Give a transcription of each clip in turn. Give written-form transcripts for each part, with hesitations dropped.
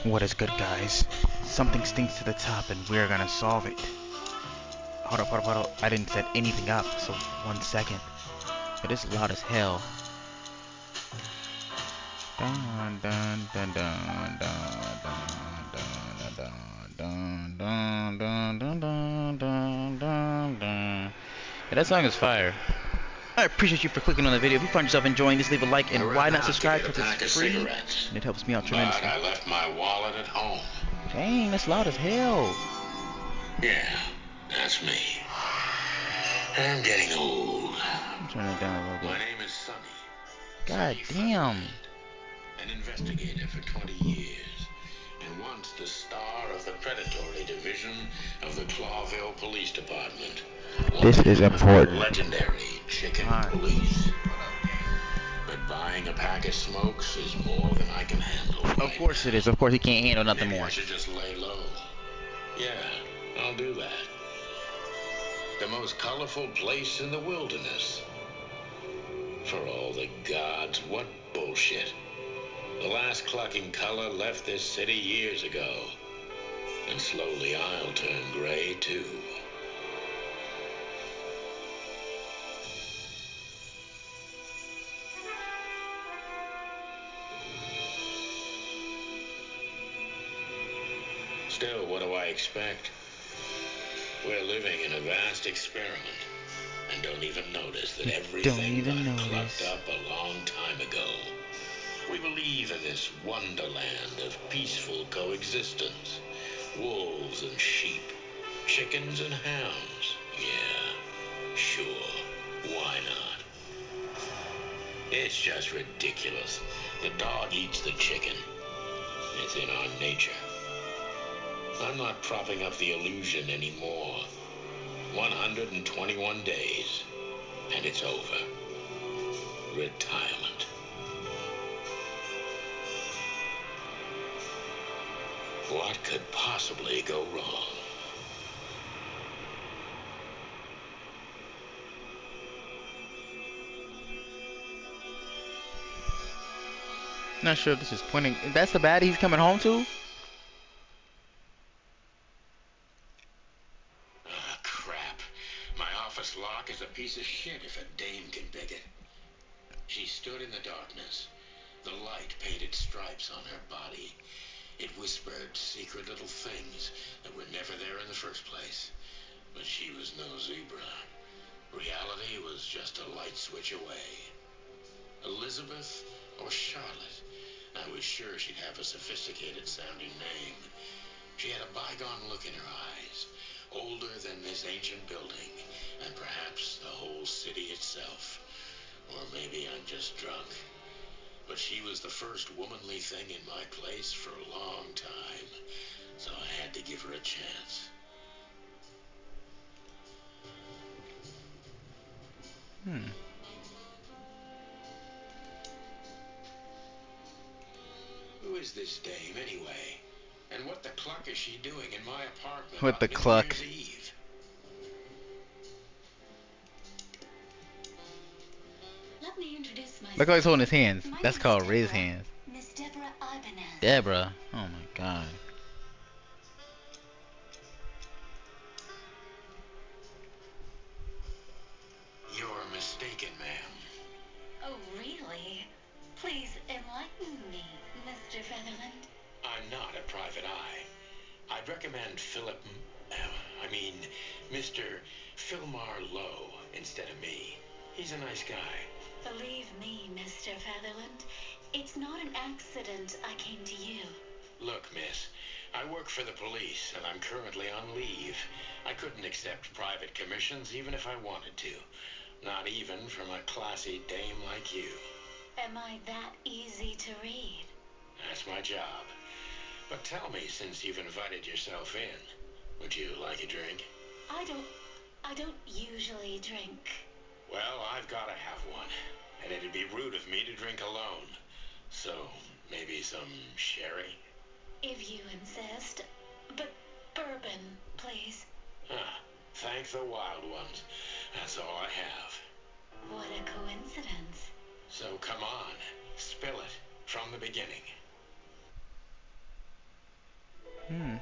What is good, guys? Something stinks to the top and we're gonna solve it. Hold up. I didn't set anything up, so 1 second. It is loud as hell. Dun dun dun dun dun dun dun dun dun dun dun dun dun dun. Yeah, that song is fire. I appreciate you for clicking on the video. If you find yourself enjoying this, leave a like and why not subscribe because it's free and it helps me out tremendously. But I left my wallet at home. Dang, that's loud as hell. Yeah, that's me. I'm getting old. I'm turning it down a little bit. My name is Sonny. God damn. An investigator for 20 years, and once the star of the predatory division of the Clawville Police Department. This is important. Legendary chicken police. But buying a pack of smokes is more than I can handle. Of course it is. Of course he can't handle nothing more. I should just lay low. Yeah, I'll do that. The most colorful place in the wilderness. For all the gods, what bullshit. The last clucking color left this city years ago. And slowly I'll turn gray too. Still, what do I expect? We're living in a vast experiment and don't even notice that everything got clucked up a long time ago. We believe in this wonderland of peaceful coexistence. Wolves and sheep, chickens and hounds. Yeah, sure, why not? It's just ridiculous. The dog eats the chicken. It's in our nature. I'm not propping up the illusion anymore. 121 days, and it's over. Retirement. What could possibly go wrong? Not sure if this is pointing. That's the baddie he's coming home to? Crap. My office lock is a piece of shit if a dame can pick it. She stood in the darkness. The light painted stripes on her body. It whispered secret little things that were never there in the first place. But she was no zebra. Reality was just a light switch away. Elizabeth or Charlotte. I was sure she'd have a sophisticated sounding name. She had a bygone look in her eyes, older than this ancient building, and perhaps the whole city itself. Or maybe I'm just drunk. But she was the first womanly thing in my place for a long time, so I had to give her a chance. Who is this dame, anyway? And what the cluck is she doing in my apartment What the cluck? New Year's Eve? Let me introduce myself. Look how he's holding his hands. That's called raise hands. Miss Deborah Ibanez. Deborah. Oh my god. You're mistaken, ma'am. Oh, really? Please enlighten me, Mr. Featherland. I'm not a private eye. I'd recommend Mr. Philmar Lowe instead of me. He's a nice guy. Believe me, Mr. Featherland, it's not an accident I came to you. Look, miss, I work for the police, and I'm currently on leave. I couldn't accept private commissions even if I wanted to. Not even from a classy dame like you. Am I that easy to read? That's my job. But tell me, since you've invited yourself in, would you like a drink? I don't usually drink. Well, I've got to have one, and it'd be rude of me to drink alone. So, maybe some sherry? If you insist. But bourbon, please. Ah, thank the wild ones. That's all I have. What a coincidence. So come on, spill it from the beginning. Hmm.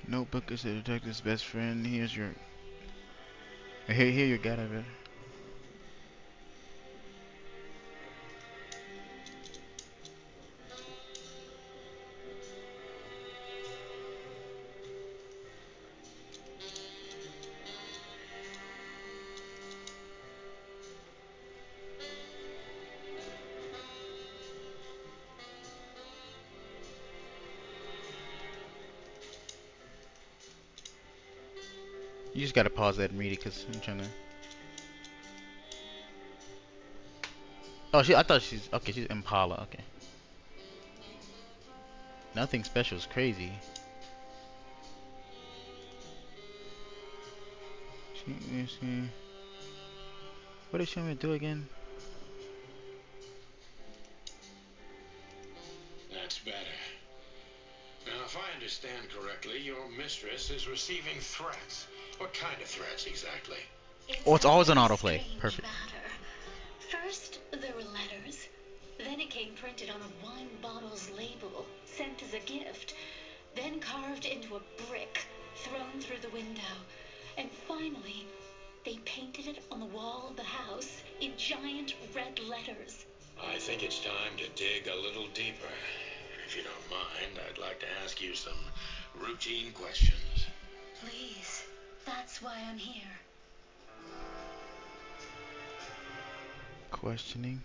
Notebook is the detective's best friend. Here's your. Here you got it. You just gotta pause that and read it, cause I'm trying to. Oh, I thought she's okay. She's Impala. Okay. Nothing special is crazy. What did she want me to do again? That's better. Now, if I understand correctly, your mistress is receiving threats. What kind of threats exactly? Oh, it's always on a autoplay. strange Perfect. matter. First, there were letters. Then it came printed on a wine bottle's label, sent as a gift. Then carved into a brick, thrown through the window. And finally, they painted it on the wall of the house in giant red letters. I think it's time to dig a little deeper. If you don't mind, I'd like to ask you some routine questions. Please, that's why I'm here. Questioning.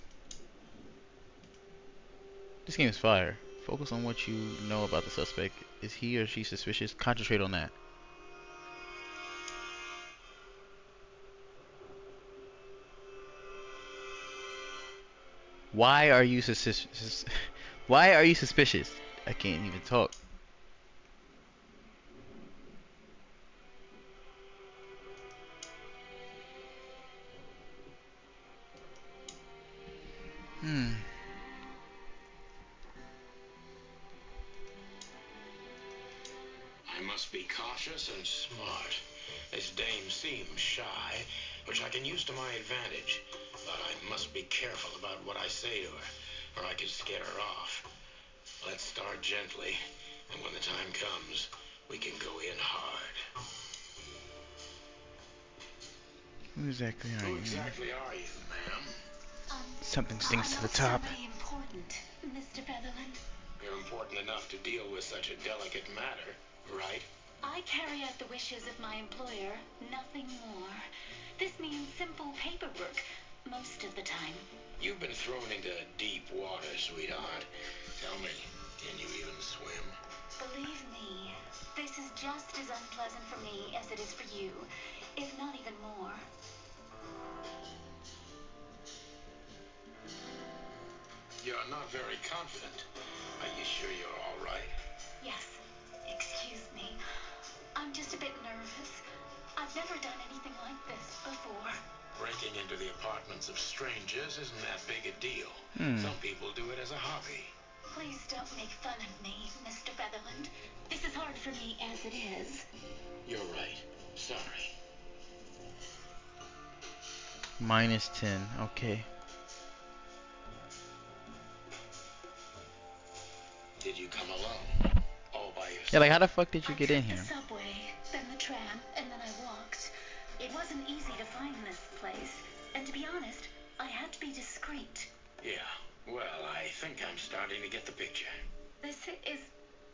This game is fire. Focus on what you know about the suspect. Is he or she suspicious? Concentrate on that. Why are you suspicious? Why are you suspicious? I can't even talk. Hmm. I must be cautious and smart. This dame seems shy, which I can use to my advantage. But I must be careful about what I say to her, or I could scare her off. Let's start gently, and when the time comes, we can go in hard. Who exactly are Who you? exactly are you, ma'am? Something stinks to I'm the not top. so very important, Mr. Featherland. You're important enough to deal with such a delicate matter, right? I carry out the wishes of my employer, nothing more. This means simple paperwork, most of the time. You've been thrown into deep water, sweetheart. Tell me, can you even swim? Believe me, this is just as unpleasant for me as it is for you, if not even more. You're not very confident. Are you sure you're all right? Yes, excuse me. I'm just a bit nervous. I've never done anything like this before. Breaking into the apartments of strangers isn't that big a deal. Hmm. Some people do it as a hobby. Please don't make fun of me, Mr. Featherland. This is hard for me as it is. You're right. Sorry. -10. Okay. Did you come alone? All by yourself? Yeah, like how the fuck did you I get in took here? the subway, then the tram, and then I walked. It wasn't easy to find this place, and to be honest, I had to be discreet. Yeah. Well, I think I'm starting to get the picture. This is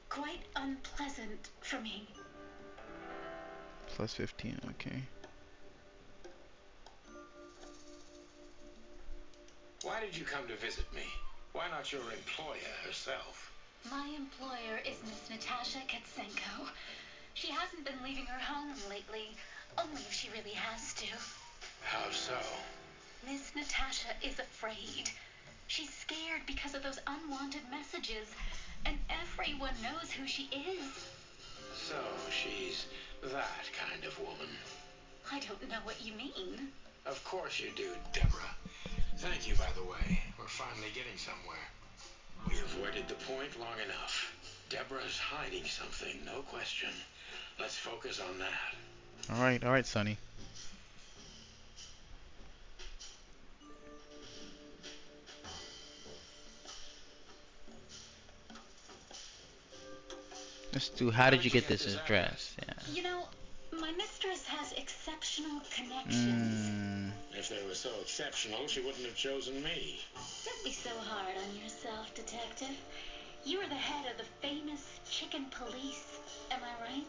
quite unpleasant for me. +15. Okay. Why did you come to visit me? Why not your employer herself? My employer is Miss Natasha Katsenko. She hasn't been leaving her home lately, only if she really has to. How so? Miss Natasha is afraid. She's scared because of those unwanted messages, and everyone knows who she is. So she's that kind of woman. I don't know what you mean. Of course you do, Deborah. Thank you, by the way. We're finally getting somewhere. We avoided the point long enough. Deborah's hiding something, no question. Let's focus on that. All right, Sonny. Let's do. How did you get this address? Yeah. You know, my mistress has exceptional connections. Mm. If they were so exceptional, she wouldn't have chosen me. Don't be so hard on yourself, Detective. You are the head of the famous chicken police. Am I right?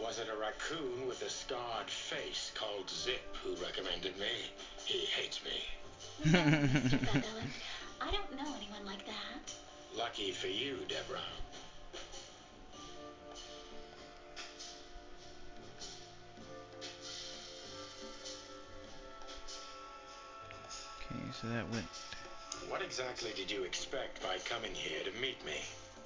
Was it a raccoon with a scarred face called Zip who recommended me? He hates me. No, Mr. Sutherland. I don't know anyone like that. Lucky for you, Deborah. Okay, so that went. What exactly did you expect by coming here to meet me?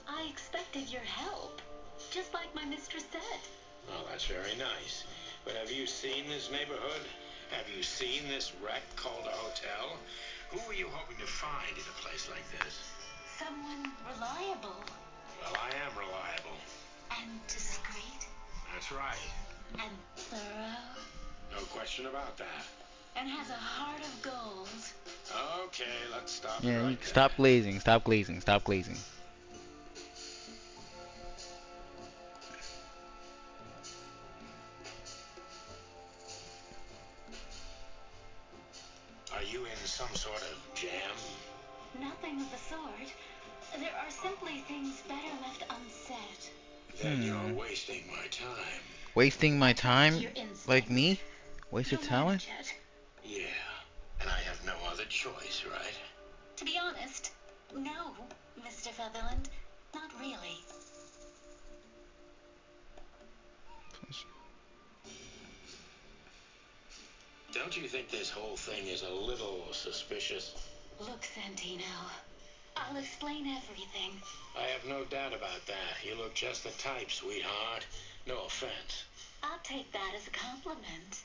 I expected your help, just like my mistress said. Well, that's very nice. But have you seen this neighborhood? Have you seen this wreck called a hotel? Who were you hoping to find in a place like this? Someone reliable. Well, I am reliable. And discreet. That's right. And thorough. No question about that. And has a heart of gold. Okay, let's stop Yeah, right you there. stop glazing. Stop glazing. Stop glazing. Are you in some sort of jam? Nothing of the sort. There are simply things better left unsaid. Then you're wasting my time. Wasting my time? Your instincts. Like me? Wasted You'll talent? manage it. Yeah, and I have no other choice, right? To be honest, no, Mr. Sutherland. Not really. Don't you think this whole thing is a little suspicious? Look, Santino. I'll explain everything. I have no doubt about that. You look just the type, sweetheart. No offense. I'll take that as a compliment.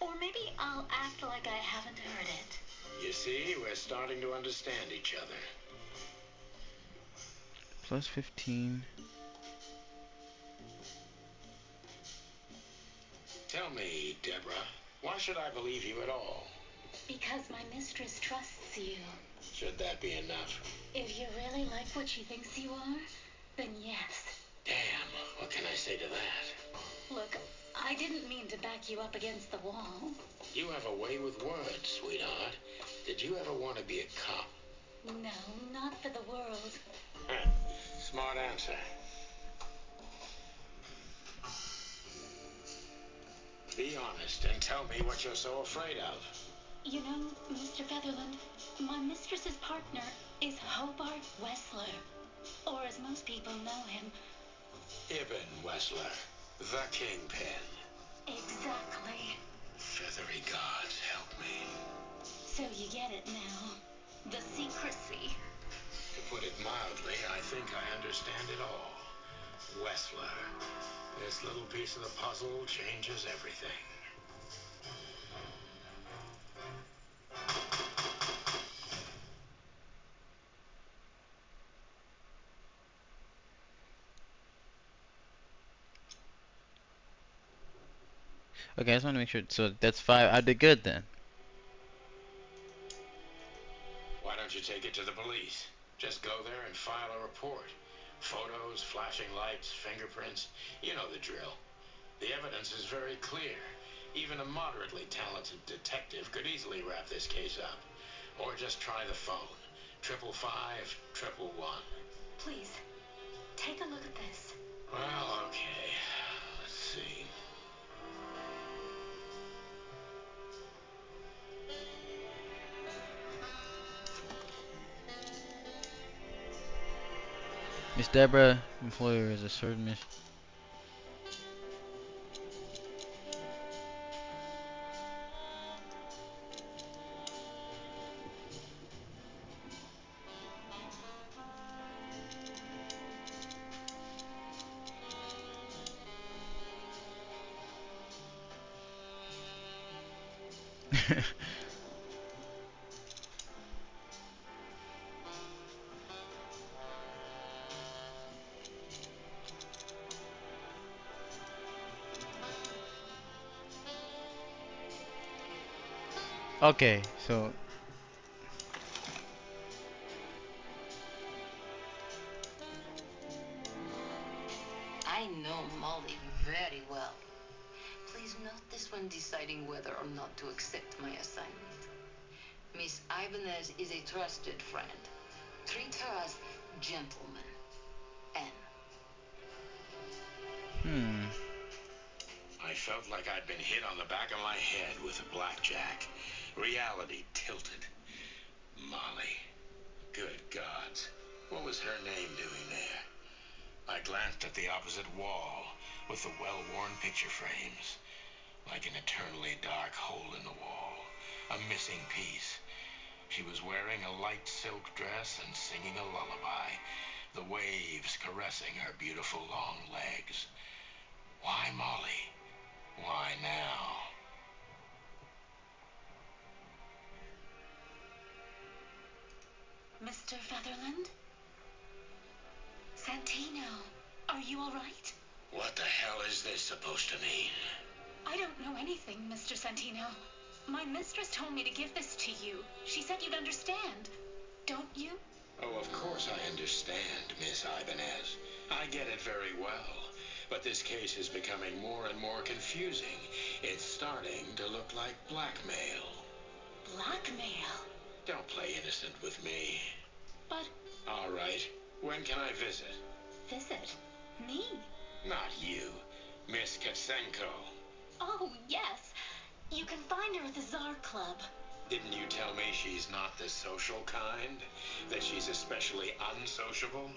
Or maybe I'll act like I haven't heard it. You see, we're starting to understand each other. Plus 15. Tell me, Deborah, why should I believe you at all? Because my mistress trusts you. Should that be enough? If you really like what she thinks you are, then yes. Damn, what can I say to that? Look, I didn't mean to back you up against the wall. You have a way with words, sweetheart. Did you ever want to be a cop? No, not for the world. Huh. Smart answer. Be honest and tell me what you're so afraid of. You know, Mr. Featherland, my mistress's partner is Hobart Wessler. Or as most people know him. Ibn Wessler, the kingpin. Exactly. Feathery gods, help me. So you get it now. The secrecy. To put it mildly, I think I understand it all. Wessler. This little piece of the puzzle changes everything. Okay, I just want to make sure. So that's 5. I did good then. Why don't you take it to the police? Just go there and file a report. Photos, flashing lights, fingerprints. You know the drill. The evidence is very clear. Even a moderately talented detective could easily wrap this case up. Or just try the phone. 555-111. Please, take a look at this. Well, okay. Let's see. Miss Deborah, employer is a certain mission. Okay, so I know Molly very well. Please note this when deciding whether or not to accept my assignment. Miss Ibanez is a trusted friend. Treat her as gentleman. N. I felt like I'd been hit on the back of my head with a blackjack. Reality tilted. Molly. Good gods. What was her name doing there? I glanced at the opposite wall with the well-worn picture frames. Like an eternally dark hole in the wall. A missing piece. She was wearing a light silk dress and singing a lullaby. The waves caressing her beautiful long legs. Why Molly? Why now? Mr. Featherland? Santino, are you all right? What the hell is this supposed to mean? I don't know anything, Mr. Santino. My mistress told me to give this to you. She said you'd understand. Don't you? Oh, of course I understand, Miss Ibanez. I get it very well. But this case is becoming more and more confusing. It's starting to look like blackmail. Blackmail? Don't play innocent with me. But... All right. When can I visit? Visit? Me? Not you. Miss Katsenko. Oh, yes. You can find her at the Tsar Club. Didn't you tell me she's not the social kind? That she's especially unsociable?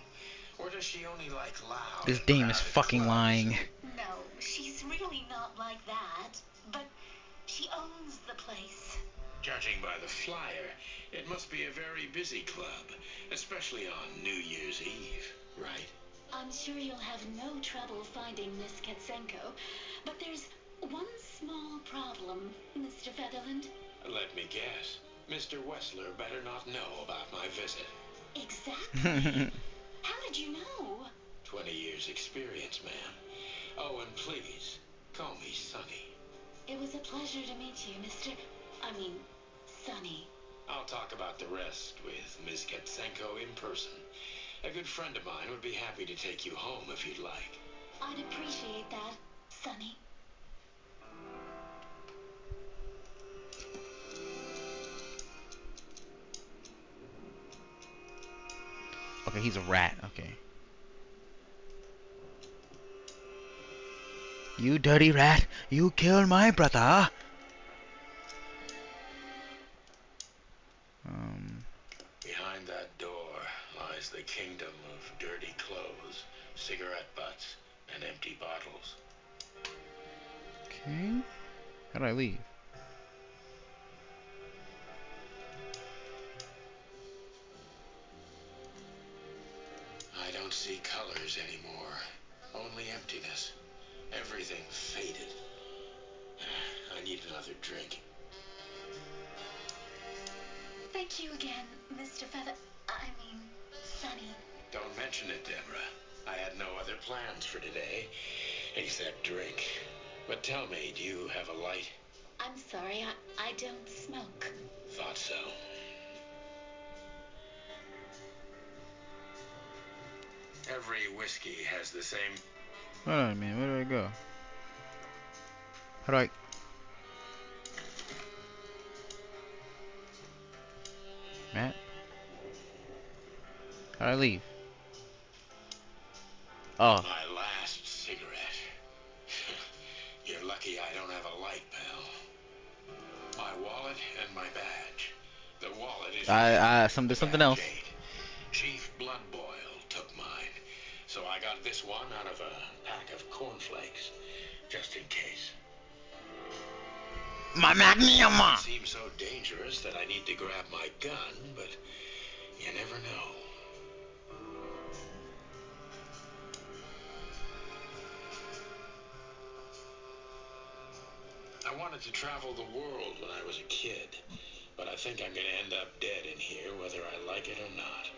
Or does she only like loud? this dame is fucking lying. No, she's really not like that. But she owns the place. Judging by the flyer, it must be a very busy club, especially on New Year's Eve, right? I'm sure you'll have no trouble finding Miss Katsenko, but there's one small problem, Mr. Featherland. Let me guess. Mr. Wessler better not know about my visit. Exactly. How did you know? 20 years experience, ma'am. Oh, and please, call me Sonny. It was a pleasure to meet you, Sonny. I'll talk about the rest with Miss Katsenko in person. A good friend of mine would be happy to take you home if you'd like. I'd appreciate that, Sonny. Okay, he's a rat. Okay. You dirty rat! You killed my brother! Behind that door lies the kingdom of dirty clothes, cigarette butts, and empty bottles. Okay. How do I leave? I don't see colors anymore. Only emptiness. Everything faded. I need another drink. Thank you again, Mr. Sonny. Don't mention it, Deborah. I had no other plans for today, except drink. But tell me, do you have a light? I'm sorry, I don't smoke. Thought so. Every whiskey has the same... Hold on a minute, where do I go? How do I... Matt? How do I leave? Oh. My last cigarette. You're lucky I don't have a light, pal. My wallet and my badge. The wallet is... There's something else. Chief Bloodboil took mine. So I got this one out of a pack of cornflakes. Just in case. My magnum! It seems so dangerous that I need to grab my gun, but you never know. I wanted to travel the world when I was a kid, but I think I'm going to end up dead in here whether I like it or not.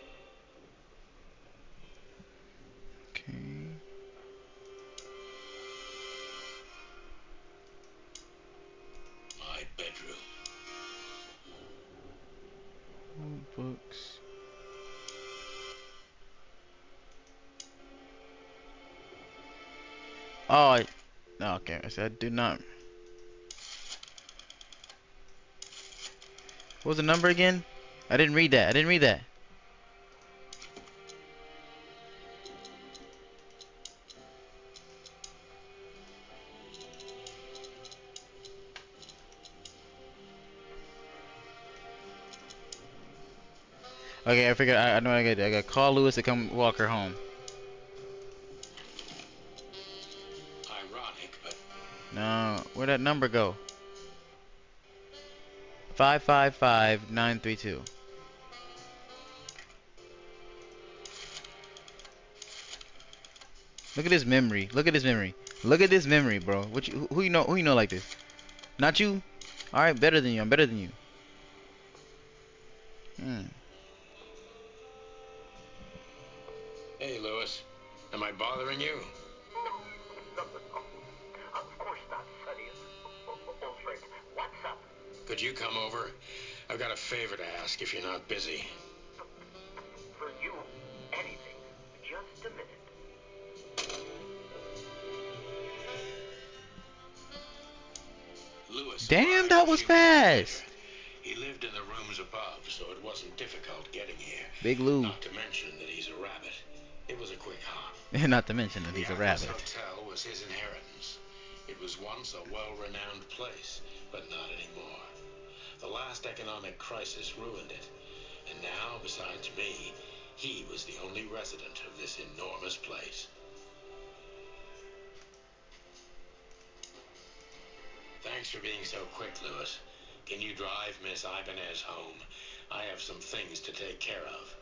Okay. My bedroom. Books. Oh, okay. I said do not. What was the number again? I didn't read that. I didn't read that. Okay, I figured. I know what I got. I got to call Lewis to come walk her home. Ironic, but No, where'd that number go? 555932. Look at this memory. Look at this memory. Look at this memory, bro. What you, who you know? Who you know like this? Not you. All right, better than you. I'm better than you. hey, Lewis, am I bothering you? No. Of course not, Sonny. Old friend, what's up? Could you come over? I've got a favor to ask if you're not busy. For you, anything. Just a minute. Lewis. Damn, that was fast. He lived in the rooms above, so it wasn't difficult getting here. Big Lou. Not to mention that he's a rabbit. It was a quick hop. Not to mention that he's a rabbit. The hotel was his inheritance. It was once a well-renowned place, but not anymore. The last economic crisis ruined it. And now, besides me, he was the only resident of this enormous place. Thanks for being so quick, Lewis. Can you drive Miss Ibanez home? I have some things to take care of.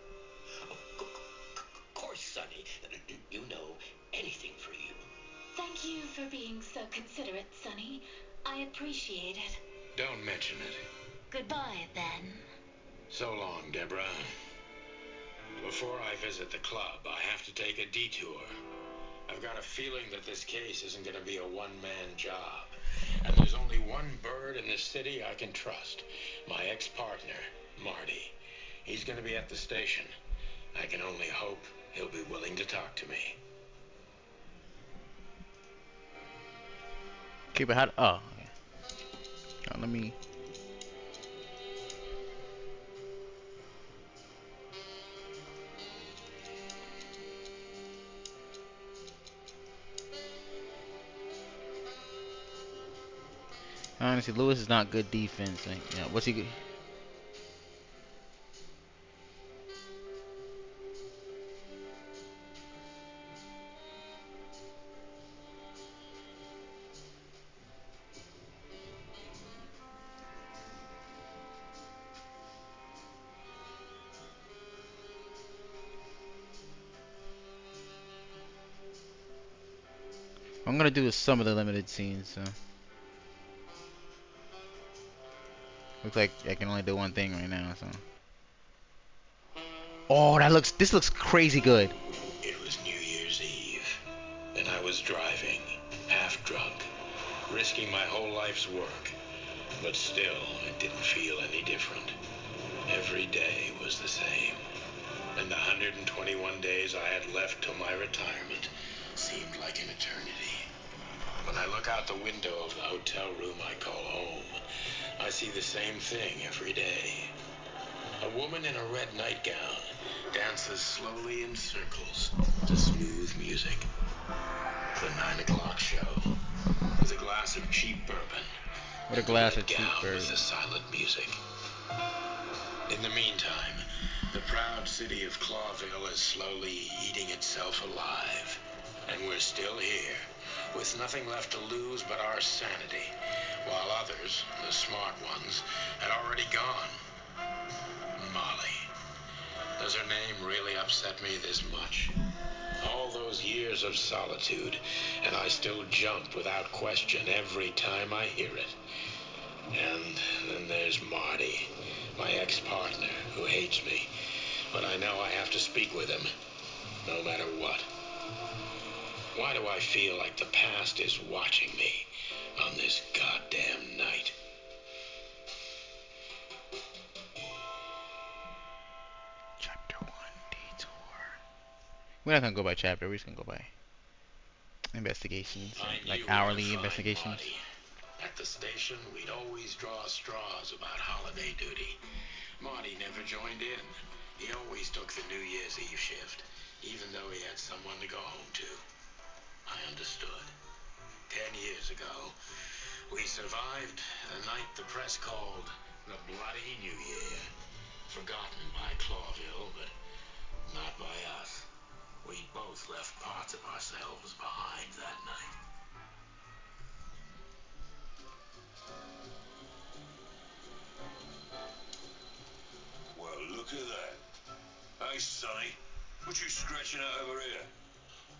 Of course, Sonny. You know, anything for you. Thank you for being so considerate, Sonny. I appreciate it. Don't mention it. Goodbye, then. So long, Deborah. Before I visit the club, I have to take a detour. I've got a feeling that this case isn't going to be a one-man job. And there's only one bird in this city I can trust. My ex-partner, Marty. He's going to be at the station. I can only hope he'll be willing to talk to me. Okay, but how? Oh, okay. Let me. Honestly, Lewis is not good defense. Like, yeah, what's he good? I'm gonna do some of the limited scenes. So looks like I can only do one thing right now. So. Oh, this looks crazy good. It was New Year's Eve, and I was driving, half drunk, risking my whole life's work. But still, it didn't feel any different. Every day was the same. And the 121 days I had left till my retirement seemed like an eternity. When I look out the window of the hotel room I call home, I see the same thing every day. A woman in a red nightgown dances slowly in circles to smooth music. The 9 o'clock show with a glass of cheap bourbon. What a glass of cheap bourbon. With the silent music. In the meantime, the proud city of Clawville is slowly eating itself alive. And we're still here, with nothing left to lose but our sanity, while others, the smart ones, had already gone. Molly. Does her name really upset me this much? All those years of solitude, and I still jump without question every time I hear it. And then there's Marty, my ex-partner, who hates me. But I know I have to speak with him, no matter what. Why do I feel like the past is watching me on this goddamn night? We're not gonna go by chapter. We're just gonna go by investigations, I like knew where to hourly find investigations. Marty. At the station, we'd always draw straws about holiday duty. Marty never joined in. He always took the New Year's Eve shift, even though he had someone to go home to. I understood. 10 years ago, we survived a night the press called the Bloody New Year. Forgotten by Clawville, but not by us. We both left parts of ourselves behind that night. Well, look at that. Hey, Sonny, what you scratching out over here?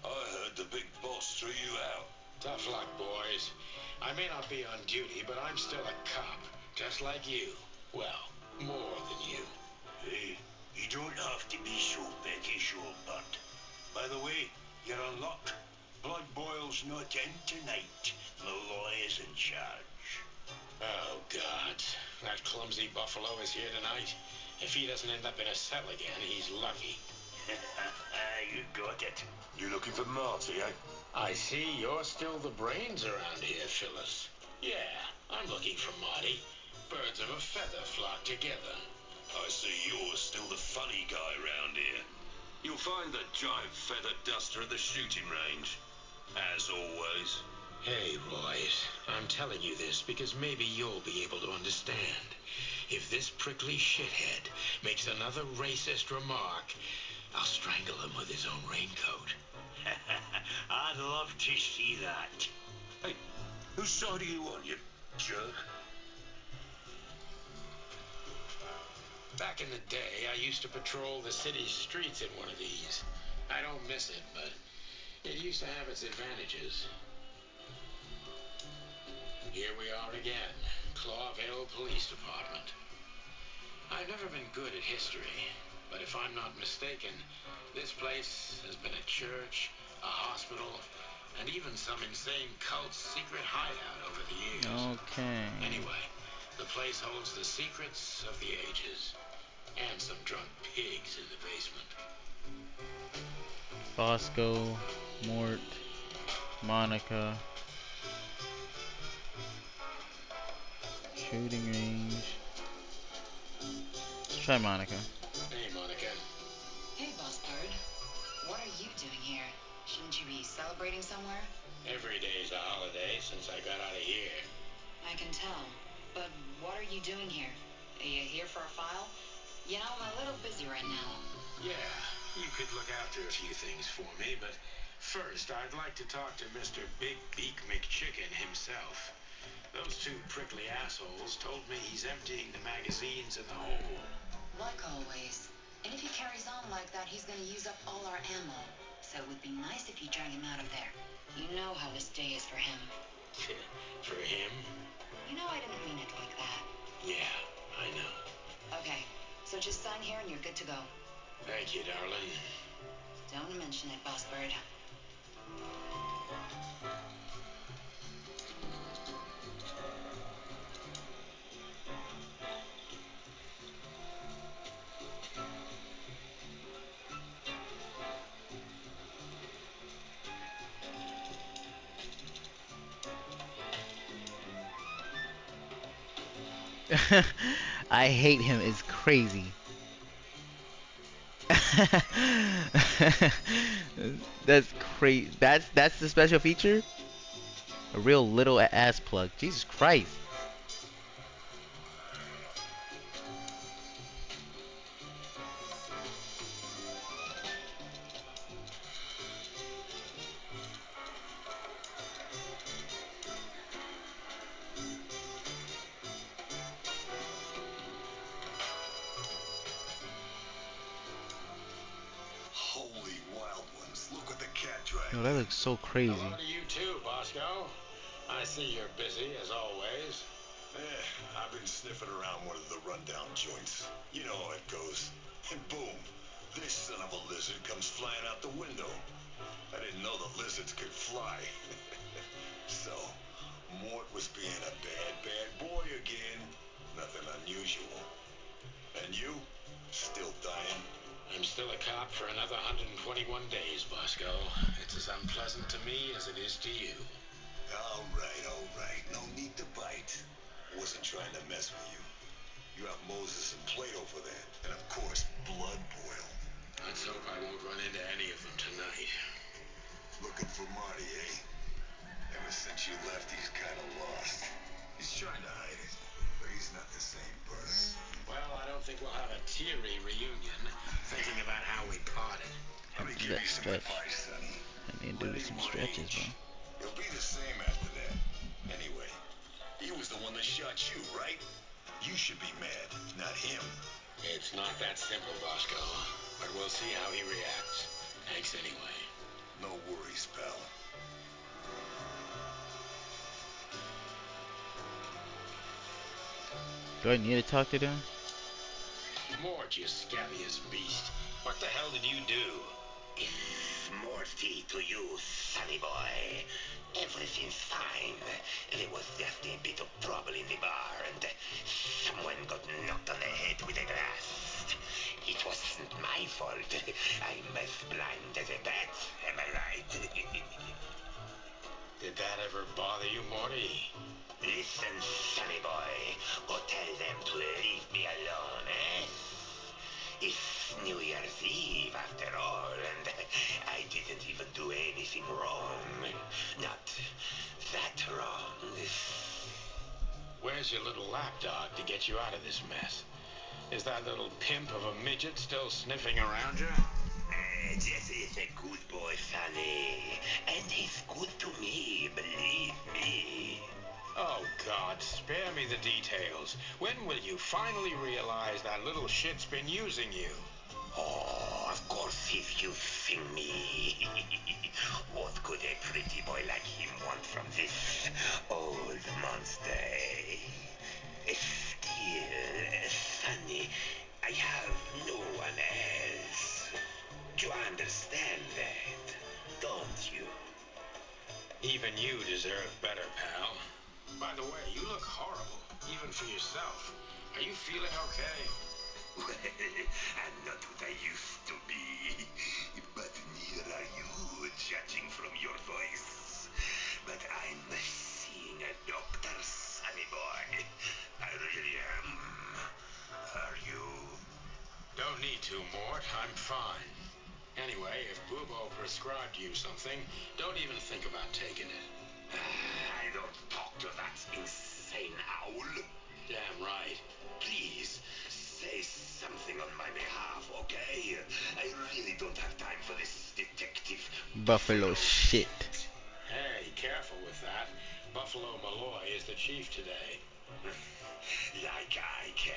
I heard the big boss threw you out. Tough luck, boys. I may not be on duty, but I'm still a cop, just like you. Well, more than you. Hey, you don't have to be so peckish, old bud. By the way, you're on luck. Blood Boil's not in tonight. Malloy is in charge. Oh, God. That clumsy buffalo is here tonight. If he doesn't end up in a cell again, he's lucky. You got it. You looking for Marty, eh? I see you're still the brains around here, Phyllis. Yeah, I'm looking for Marty. Birds of a feather flock together. I see you're still the funny guy round here. You'll find the giant feather duster at the shooting range. As always. Hey, Royce, I'm telling you this because maybe you'll be able to understand. If this prickly shithead makes another racist remark, I'll strangle him with his own raincoat. I'd love to see that. Hey, whose side are you on, you jerk? Back in the day, I used to patrol the city's streets in one of these. I don't miss it, but it used to have its advantages. Here we are again, Clawville Police Department. I've never been good at history, but if I'm not mistaken, this place has been a church, a hospital, and even some insane cult's secret hideout over the years. Okay. Anyway, the place holds the secrets of the ages, and some drunk pigs in the basement. Bosco, Mort, Monica, shooting range. Let's try Monica. Hey, Monica. Hey, Boss Bird. What are you doing here? Shouldn't you be celebrating somewhere? Every day's a holiday since I got out of here. I can tell. But what are you doing here? Are you here for a file? You know, I'm a little busy right now. Yeah, you could look after a few things for me, but first I'd like to talk to Mr. Big Beak McChicken himself. Those two prickly assholes told me he's emptying the magazines in the hole. Like always. And if he carries on like that, he's gonna use up all our ammo. So it would be nice if you drag him out of there. You know how this day is for him. For him? You know I didn't mean it like that. Yeah, I know. Okay, so just sign here and you're good to go. Thank you, darling. Don't mention it, Boss Bird. I hate him. It's crazy. That's crazy. That's the special feature. A real little ass plug. Jesus Christ. Holy wild ones, look what the cat dragged. Yo, that looks so crazy. Hello to you too, Bosco. I see you're busy, as always. I've been sniffing around one of the rundown joints. You know how it goes. And boom, this son of a lizard comes flying out the window. I didn't know the lizards could fly. So, Mort was being a bad boy again. Nothing unusual. And you? Still dying? I'm still a cop for another 121 days, Bosco. It's as unpleasant to me as it is to you. All right. No need to bite. Wasn't trying to mess with you. You have Moses and Plato for that. And of course, Blood Boil. Let's hope I won't run into any of them tonight. Looking for Marty, eh? Ever since you left, he's kind of lost. He's trying to hide it, but he's not the same person. Well, I don't think we'll have a teary reunion, thinking about how we parted. Let me Do give that you some stretch. advice, Sonny. I need to do some stretches, bro. You'll be the same after that. Anyway, he was the one that shot you, right? You should be mad, not him. It's not that simple, Bosco, but we'll see how he reacts. Thanks anyway. No worries, pal. Do I need to talk to them? Mort, you scabious beast. What the hell did you do? It's Morty to you, sonny boy. Everything's fine. There was just a bit of trouble in the bar, and someone got knocked on the head with a glass. It wasn't my fault. I'm as blind as a bat, am I right? Did that ever bother you, Morty? Listen, sonny boy. Go tell them to leave me alone, eh? It's New Year's Eve, after all, and I didn't even do anything wrong. Not that wrong. Where's your little lapdog to get you out of this mess? Is that little pimp of a midget still sniffing around you? Jesse's a good boy, Sonny. And he's good to me, believe me. Oh, God, spare me the details. When will you finally realize that little shit's been using you? Oh, of course he's using me. What could a pretty boy like him want from this old monster? Still, Sonny, I have no one else. You understand that, don't you? Even you deserve better, pal. By the way, you look horrible, even for yourself. Are you feeling okay? Well, I'm not what I used to be, but neither are you, judging from your voice. But I'm seeing a doctor, sonny boy. I really am. Are you? Don't need to, Mort. I'm fine. Anyway, if Bubo prescribed you something, don't even think about taking it. I don't talk to that insane owl. Damn right. Please, say something on my behalf, okay? I really don't have time for this detective Buffalo shit. Hey, careful with that. Buffalo Malloy is the chief today. Like I care.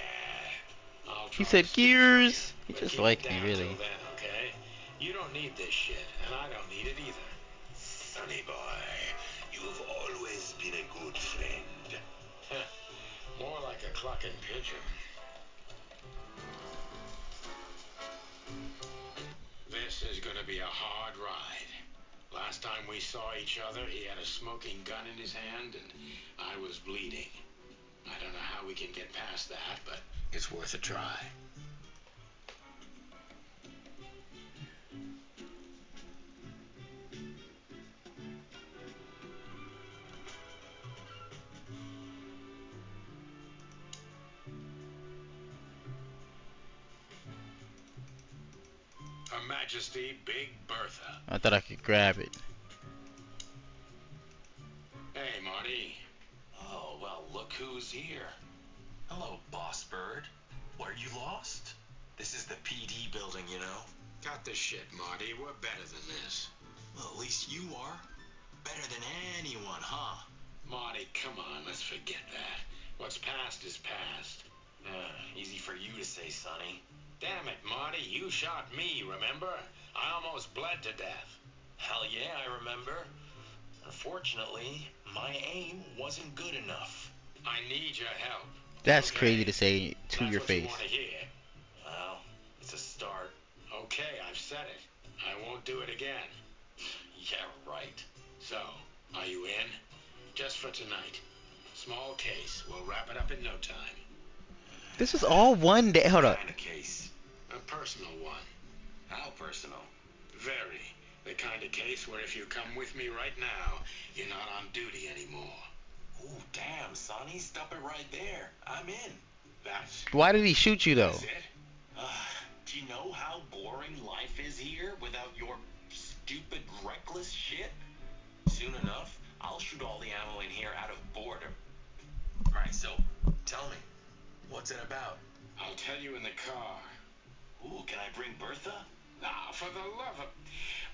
I'll He try said to stick for you, gears. He but just keep it liked me, down really. till then, okay? You don't need this shit, and I don't need it either. Sonny boy, you've always been a good friend. More like a clucking pigeon. This is gonna be a hard ride. Last time we saw each other, he had a smoking gun in his hand, and I was bleeding. I don't know how we can get past that, but it's worth a try. Her Majesty Big Bertha. I thought I could grab it. Hey, Marty. Oh, well, look who's here. Hello, Boss Bird. Were you lost? This is the PD building, you know. Got the shit, Marty. We're better than this. Well, at least you are. Better than anyone, huh? Marty, come on. Let's forget that. What's past is past. Easy for you to say, Sonny. Damn it, Marty. You shot me, remember? I almost bled to death. Hell yeah, I remember. Unfortunately, my aim wasn't good enough. I need your help. That's Okay? crazy to say to That's your what you face. want to hear. Well, it's a start. Okay, I've said it. I won't do it again. Yeah, right. So, are you in? Just for tonight. Small case. We'll wrap it up in no time. This was all one day. Hold up. Kind of case. A personal one. How personal? Very. The kind of case where if you come with me right now, you're not on duty anymore. Ooh, damn, Sonny, stop it right there. I'm in. That's Why did he shoot you though? that's it. Do you know how boring life is here without your stupid, reckless shit? Soon enough, I'll shoot all the ammo in here out of boredom. Alright, so, tell me, what's it about? I'll tell you in the car. Ooh, can I bring Bertha? Now, for the love of...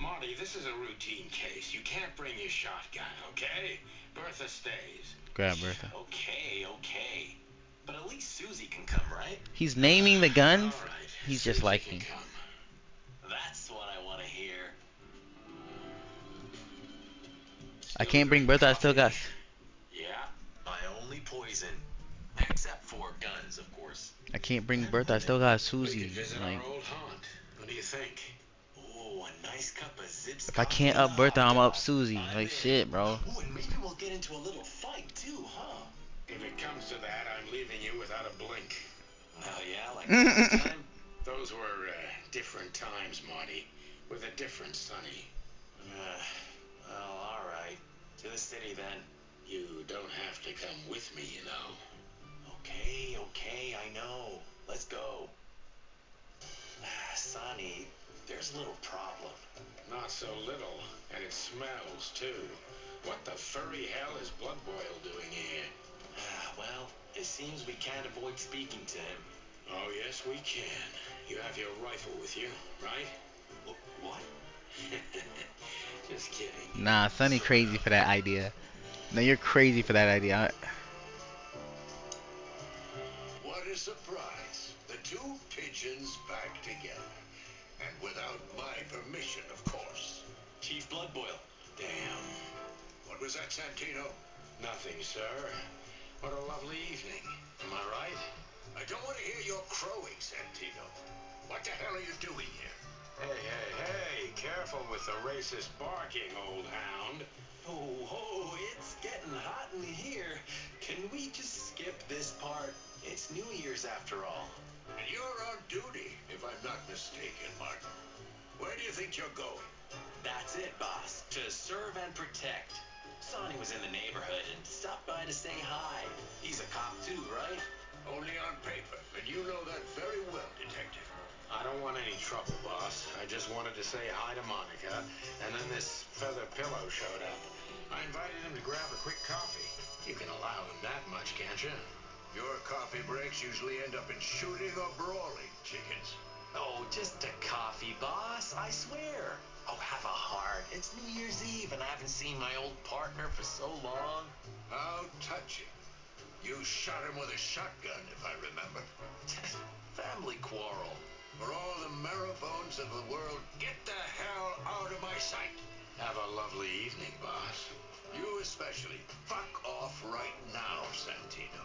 Marty, this is a routine case. You can't bring your shotgun, okay? Bertha stays. Grab Bertha. Okay. But at least Susie can come, right? He's naming the guns. All right. He's just Susie like can me. come. That's what I want to hear. I can't bring Bertha. I still got. Yeah, my only poison. Except for guns, of course. I can't bring Bertha. I still got We Susie. could visit Like, our old haunt. What do you think? Ooh, a nice cup of zips. if I can't up Bertha, I'm up Susie. Like shit, bro. Ooh, and maybe we'll get into a little fight too, huh? If it comes to that, I'm leaving you without a blink. Oh yeah, like last time? Those were different times, Marty. With a different Sonny. Well, alright. To the city then. You don't have to come with me, you know. Okay, I know. Let's go. Sonny, there's a little problem. Not so little, and it smells too. What the furry hell is Blood Boil doing here? Well, it seems we can't avoid speaking to him. Oh, yes, we can. You have your rifle with you, right? What? Just kidding. Nah, Sonny crazy for that idea. No, you're crazy for that idea. What a surprise. The two pigeons back together. And without my permission, of course. Chief Bloodboil. Damn. What was that, Santino? Nothing, sir. What a lovely evening. Am I right? I don't want to hear your crowing, Santino. What the hell are you doing here? Hey, careful with the racist barking, old hound. Oh, it's getting hot in here. Can we just skip this part? It's New Year's after all. And you're on duty, if I'm not mistaken, Martin. Where do you think you're going? That's it, boss. To serve and protect. Sonny was in the neighborhood and stopped by to say hi. He's a cop too, right? Only on paper, and you know that very well, Detective. I don't want any trouble, boss. I just wanted to say hi to Monica, and then this feather pillow showed up. I invited him to grab a quick coffee. You can allow him that much, can't you? Your coffee breaks usually end up in shooting or brawling, chickens. Oh, just a coffee, boss. I swear. Oh, have a heart. It's New Year's Eve, and I haven't seen my old partner for so long. How touching. You shot him with a shotgun, if I remember. Family quarrel. For all the marrow bones of the world, get the hell out of my sight. Have a lovely evening, boss. You especially. Fuck off right now, Santino.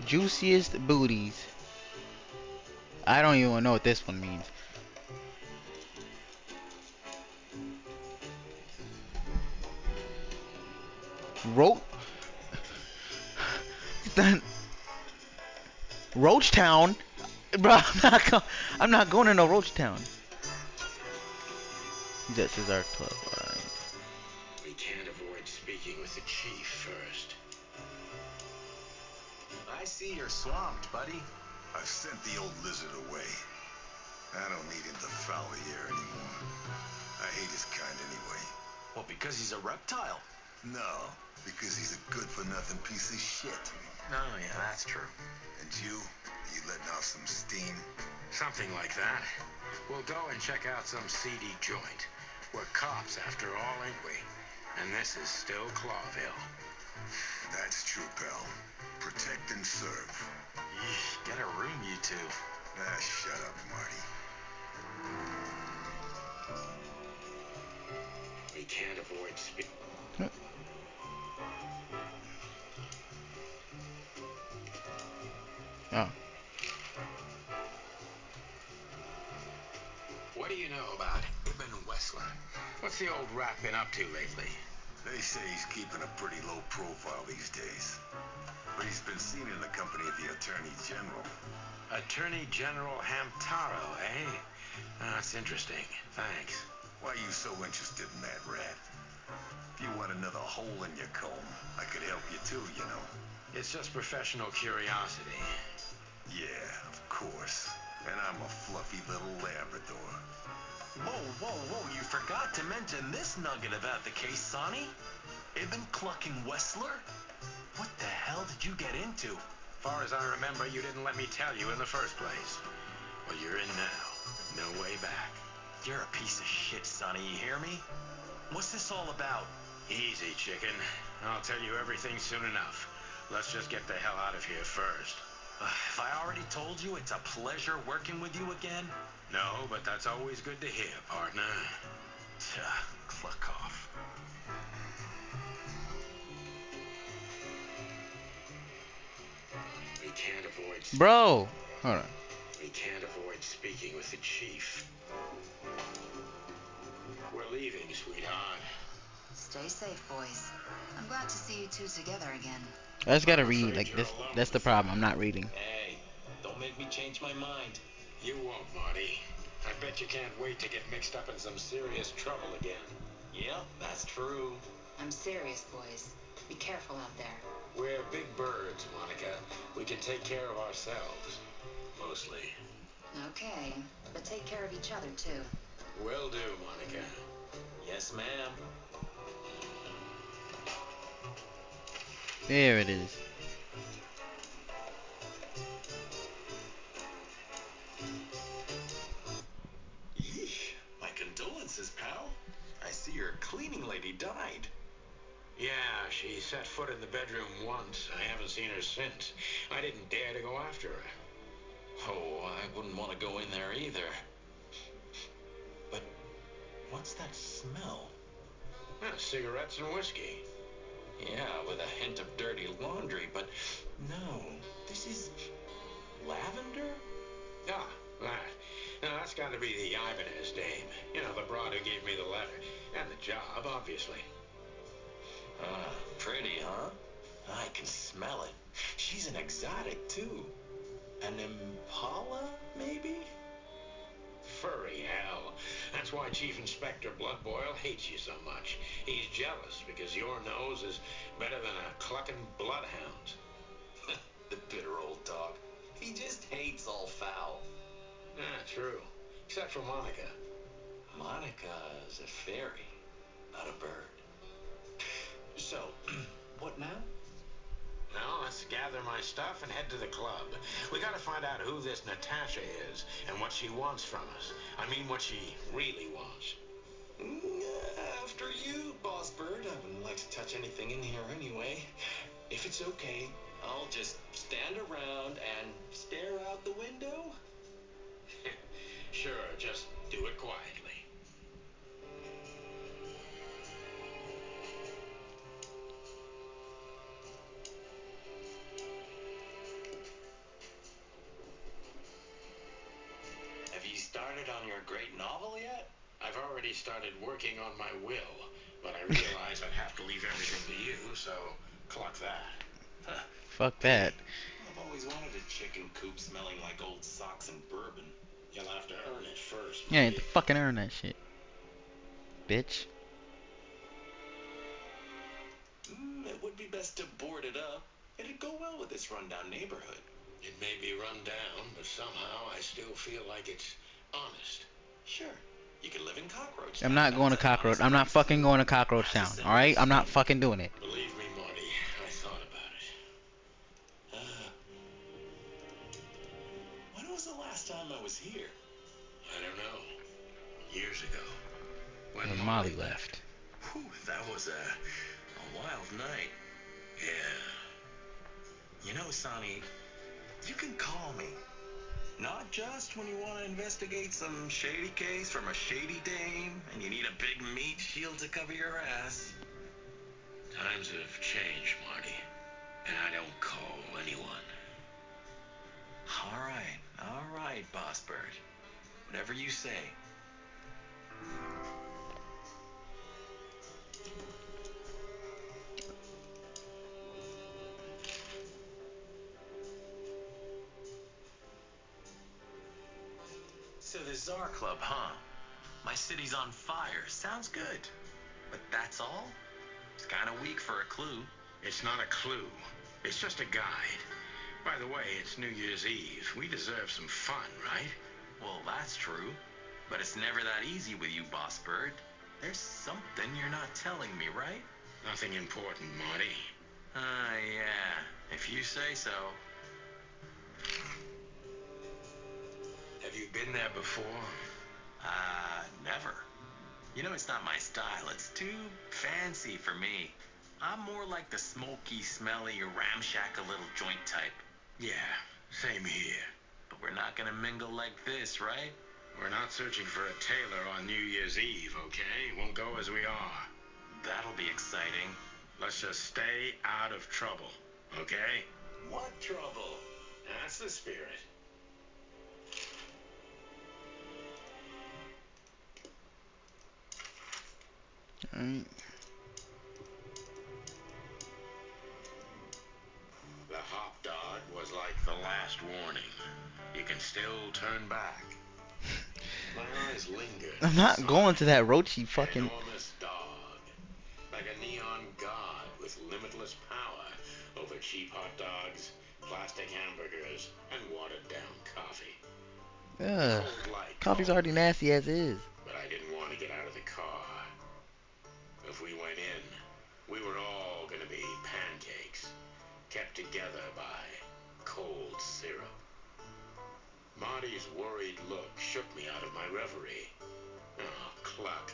Juiciest booties. I don't even know what this one means. Roach Town? Bro, I'm not going to no Roach Town. This is our 12. Alright. We can't avoid speaking with the chief first. I see you're swamped, buddy. I've sent the old lizard away. I don't need him to foul here anymore. I hate his kind anyway. Well, because he's a reptile. No, because he's a good-for-nothing piece of shit. Oh, yeah, that's true. And you letting off some steam? Something like that. We'll go and check out some seedy joint. We're cops after all, ain't we? And this is still Clawville. That's true, pal. Protect and serve. Yeesh, get a room, you two. Ah, shut up, Marty. We can't avoid speaking. What do you know about Ibn Wessler? What's the old rat been up to lately? They say he's keeping a pretty low profile these days. But he's been seen in the company of the Attorney General. Attorney General Hamtaro, eh? That's interesting. Thanks. Why are you so interested in that rat? If you want another hole in your comb, I could help you too, you know. It's just professional curiosity. Yeah, of course. And I'm a fluffy little Labrador. Whoa, you forgot to mention this nugget about the case, Sonny. Ibn clucking Wessler? What the hell did you get into? Far as I remember, you didn't let me tell you in the first place. Well, you're in now. No way back. You're a piece of shit, Sonny, you hear me? What's this all about? Easy, chicken. I'll tell you everything soon enough. Let's just get the hell out of here first. If I already told you it's a pleasure working with you again? No, but that's always good to hear, partner. Cluck off. We can't avoid... Bro! Hold on. We can't avoid speaking with the chief. We're leaving, sweetheart. Stay safe, boys. I'm glad to see you two together again. I just gotta read, like, this. That's the problem, I'm not reading. Hey, don't make me change my mind. You won't, Marty. I bet you can't wait to get mixed up in some serious trouble again. Yep, that's true. I'm serious, boys. Be careful out there. We're big birds, Monica. We can take care of ourselves. Mostly. Okay, but take care of each other, too. Will do, Monica. Yes, ma'am. There it is. Yeesh. My condolences, pal. I see your cleaning lady died. Yeah, she set foot in the bedroom once. I haven't seen her since. I didn't dare to go after her. Oh, I wouldn't want to go in there either. But what's that smell? Cigarettes and whiskey. Yeah, with a hint of dirty laundry, but no, this is lavender? Ah, that. Now, that's got to be the Ibanez dame. You know, the broad who gave me the letter. And the job, obviously. Pretty, huh? I can smell it. She's an exotic, too. An impala, maybe? Furry hell. That's why Chief Inspector Bloodboil hates you so much. He's jealous because your nose is better than a clucking bloodhound. The bitter old dog. He just hates all foul. True. Except for Monica. Monica is a fairy, not a bird. So, what now? Now, let's gather my stuff and head to the club. We gotta find out who this Natasha is and what she wants from us. I mean, what she really wants. After you, Boss Bird. I wouldn't like to touch anything in here anyway. If it's okay, I'll just stand around and stare out the window. Sure, just do it quietly. Have you started on your great novel yet? I've already started working on my will, but I realize I'd have to leave everything to you, so cluck that. Fuck that. I've always wanted a chicken coop smelling like old socks and bourbon. You'll have to earn it first. You ain't to fucking earn that shit, bitch. It would be best to board it up. It'd go well with this rundown neighborhood. It may be run down, but somehow I still feel like it's honest. Sure. You can live in Cockroach I'm not going to Cockroach. I'm not fucking going to Cockroach Town. Alright? I'm not fucking doing it. Believe me, Marty, I thought about it. When was the last time I was here? I don't know. Years ago. When Molly left. Whew, that was a wild night. Yeah. You know, Sonny, you can call me. Not just when you want to investigate some shady case from a shady dame and you need a big meat shield to cover your ass. Times have changed, Marty, and I don't call anyone. All right, Boss Bird. Whatever you say. So the Czar Club, huh? My city's on fire. Sounds good. But that's all? It's kind of weak for a clue. It's not a clue. It's just a guide. By the way, it's New Year's Eve. We deserve some fun, right? Well, that's true. But it's never that easy with you, Boss Bird. There's something you're not telling me, right? Nothing important, Marty. Yeah. If you say so. Have you been there before? Never. You know, it's not my style. It's too fancy for me. I'm more like the smoky, smelly, ramshackle little joint type. Yeah, same here. But we're not gonna mingle like this, right? We're not searching for a tailor on New Year's Eve, okay? Won't go as we are. That'll be exciting. Let's just stay out of trouble, okay? What trouble? That's the spirit. Alright. The hop dog was like the last warning. You can still turn back. My eyes lingered. I'm not going to that Roachy fucking. An enormous dog, like a neon god with limitless power over cheap hot dogs, plastic hamburgers, and watered down coffee. Ugh. Cold light Coffee's called already me, nasty as is. but I didn't want to get out of the car. If we went in, we were all gonna be pancakes, kept together by cold syrup. Marty's worried look shook me out of my reverie. Oh, cluck.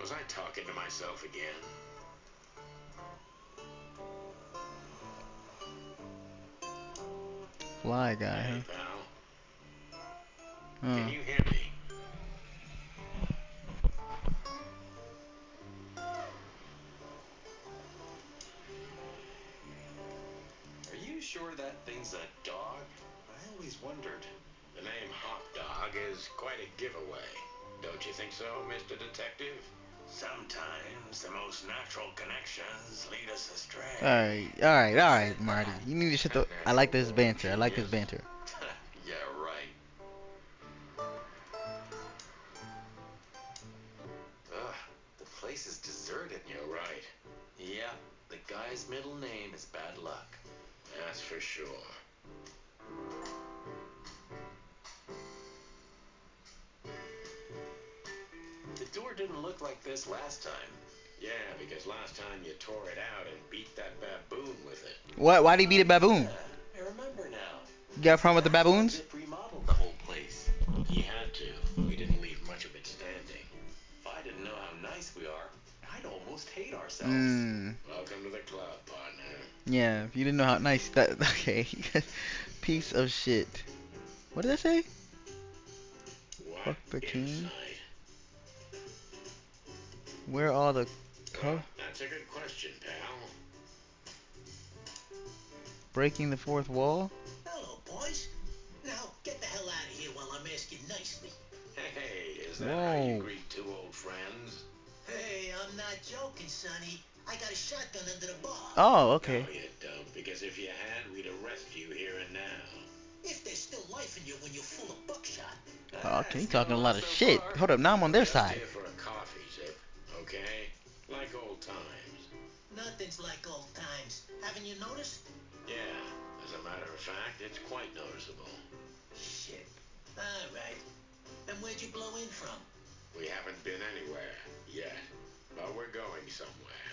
Was I talking to myself again? Fly guy, Hey, huh? pal. Can you hear me? Are you sure that thing's a dog? I always wondered. The name Hop Dog is quite a giveaway. Don't you think so, Mr. Detective? Sometimes the most natural connections lead us astray. Alright, Marty. You need to shut the. I like this banter. I like this banter. Yeah, right. Ugh, the place is deserted. You're right. Yeah, the guy's middle name is Bad Luck. That's for sure. The door didn't look like this last time. Yeah, because last time you tore it out and beat that baboon with it. What? Why'd he beat a baboon? Yeah, I remember now. You got a problem with the baboons? Zip remodeled the whole place. He had to. We didn't leave much of it standing. If I didn't know how nice we are, I'd almost hate ourselves. Welcome to the club, partner. Yeah, if you didn't know how nice that. Okay. Piece of shit. What did I say? What Fuck the king. inside? Where are all the. Well, that's a good question, pal. Breaking the fourth wall? Hello, boys. Now, get the hell out of here while I'm asking nicely. Hey, is that how you Whoa. greet two old friends? Hey, I'm not joking, Sonny. I got a shotgun under the bar. Oh, okay. No, you don't, because if you had, we'd arrest you here and now. If there's still life in you when you're full of buckshot. Oh, okay, you talking a lot of shit. Hold up, now I'm on their Just side. here for a coffee, Zip, okay? Like old times. Nothing's like old times. Haven't you noticed? Yeah, as a matter of fact, it's quite noticeable. Shit. All right. And where'd you blow in from? We haven't been anywhere yet, but we're going somewhere.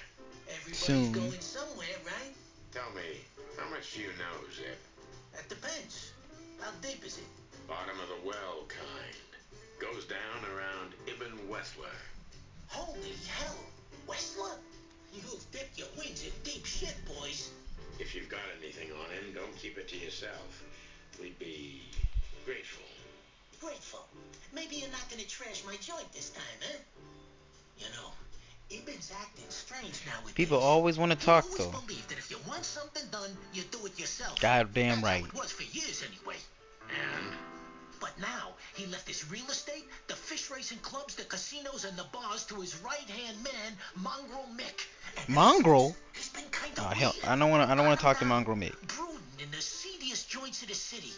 Everybody's Soon. going somewhere, right? Tell me, how much do you know, Zip? That depends. How deep is it? Bottom of the well kind. Goes down around Ibn Wessler. Holy hell. Westler? You've dipped your wings in deep shit, boys. If you've got anything on him, don't keep it to yourself. We'd be grateful. Grateful. Maybe you're not gonna trash my joint this time, huh? You know, Ibn's acting strange nowadays. People always want to talk, You though. always believe that if you want something done, you do it yourself. Goddamn That's right. how it was for years, anyway. And But now, he left his real estate, the fish racing clubs, the casinos, and the bars to his right-hand man, Mongrel Mick. And Mongrel? he's been kind of Oh weird. hell, I don't wanna talk to Mongrel Mick. Brooding in the seediest joints of the city.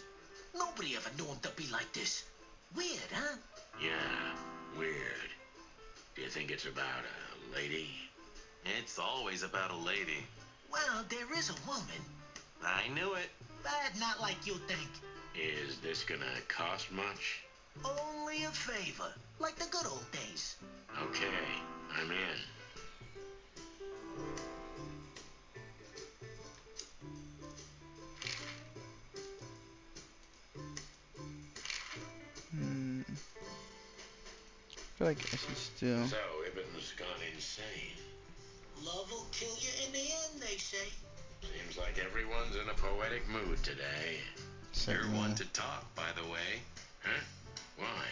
Nobody ever knew him to be like this. Weird, huh? Yeah, weird. Do you think it's about a lady? It's always about a lady. Well, there is a woman. I knew it. But not like you think. Is this gonna cost much? Only a favor, like the good old days. Okay, I'm in. I feel like I should still. So, Ibben's gone insane. Love will kill you in the end, they say. Seems like everyone's in a poetic mood today. You're one to talk, by the way. Huh? Why?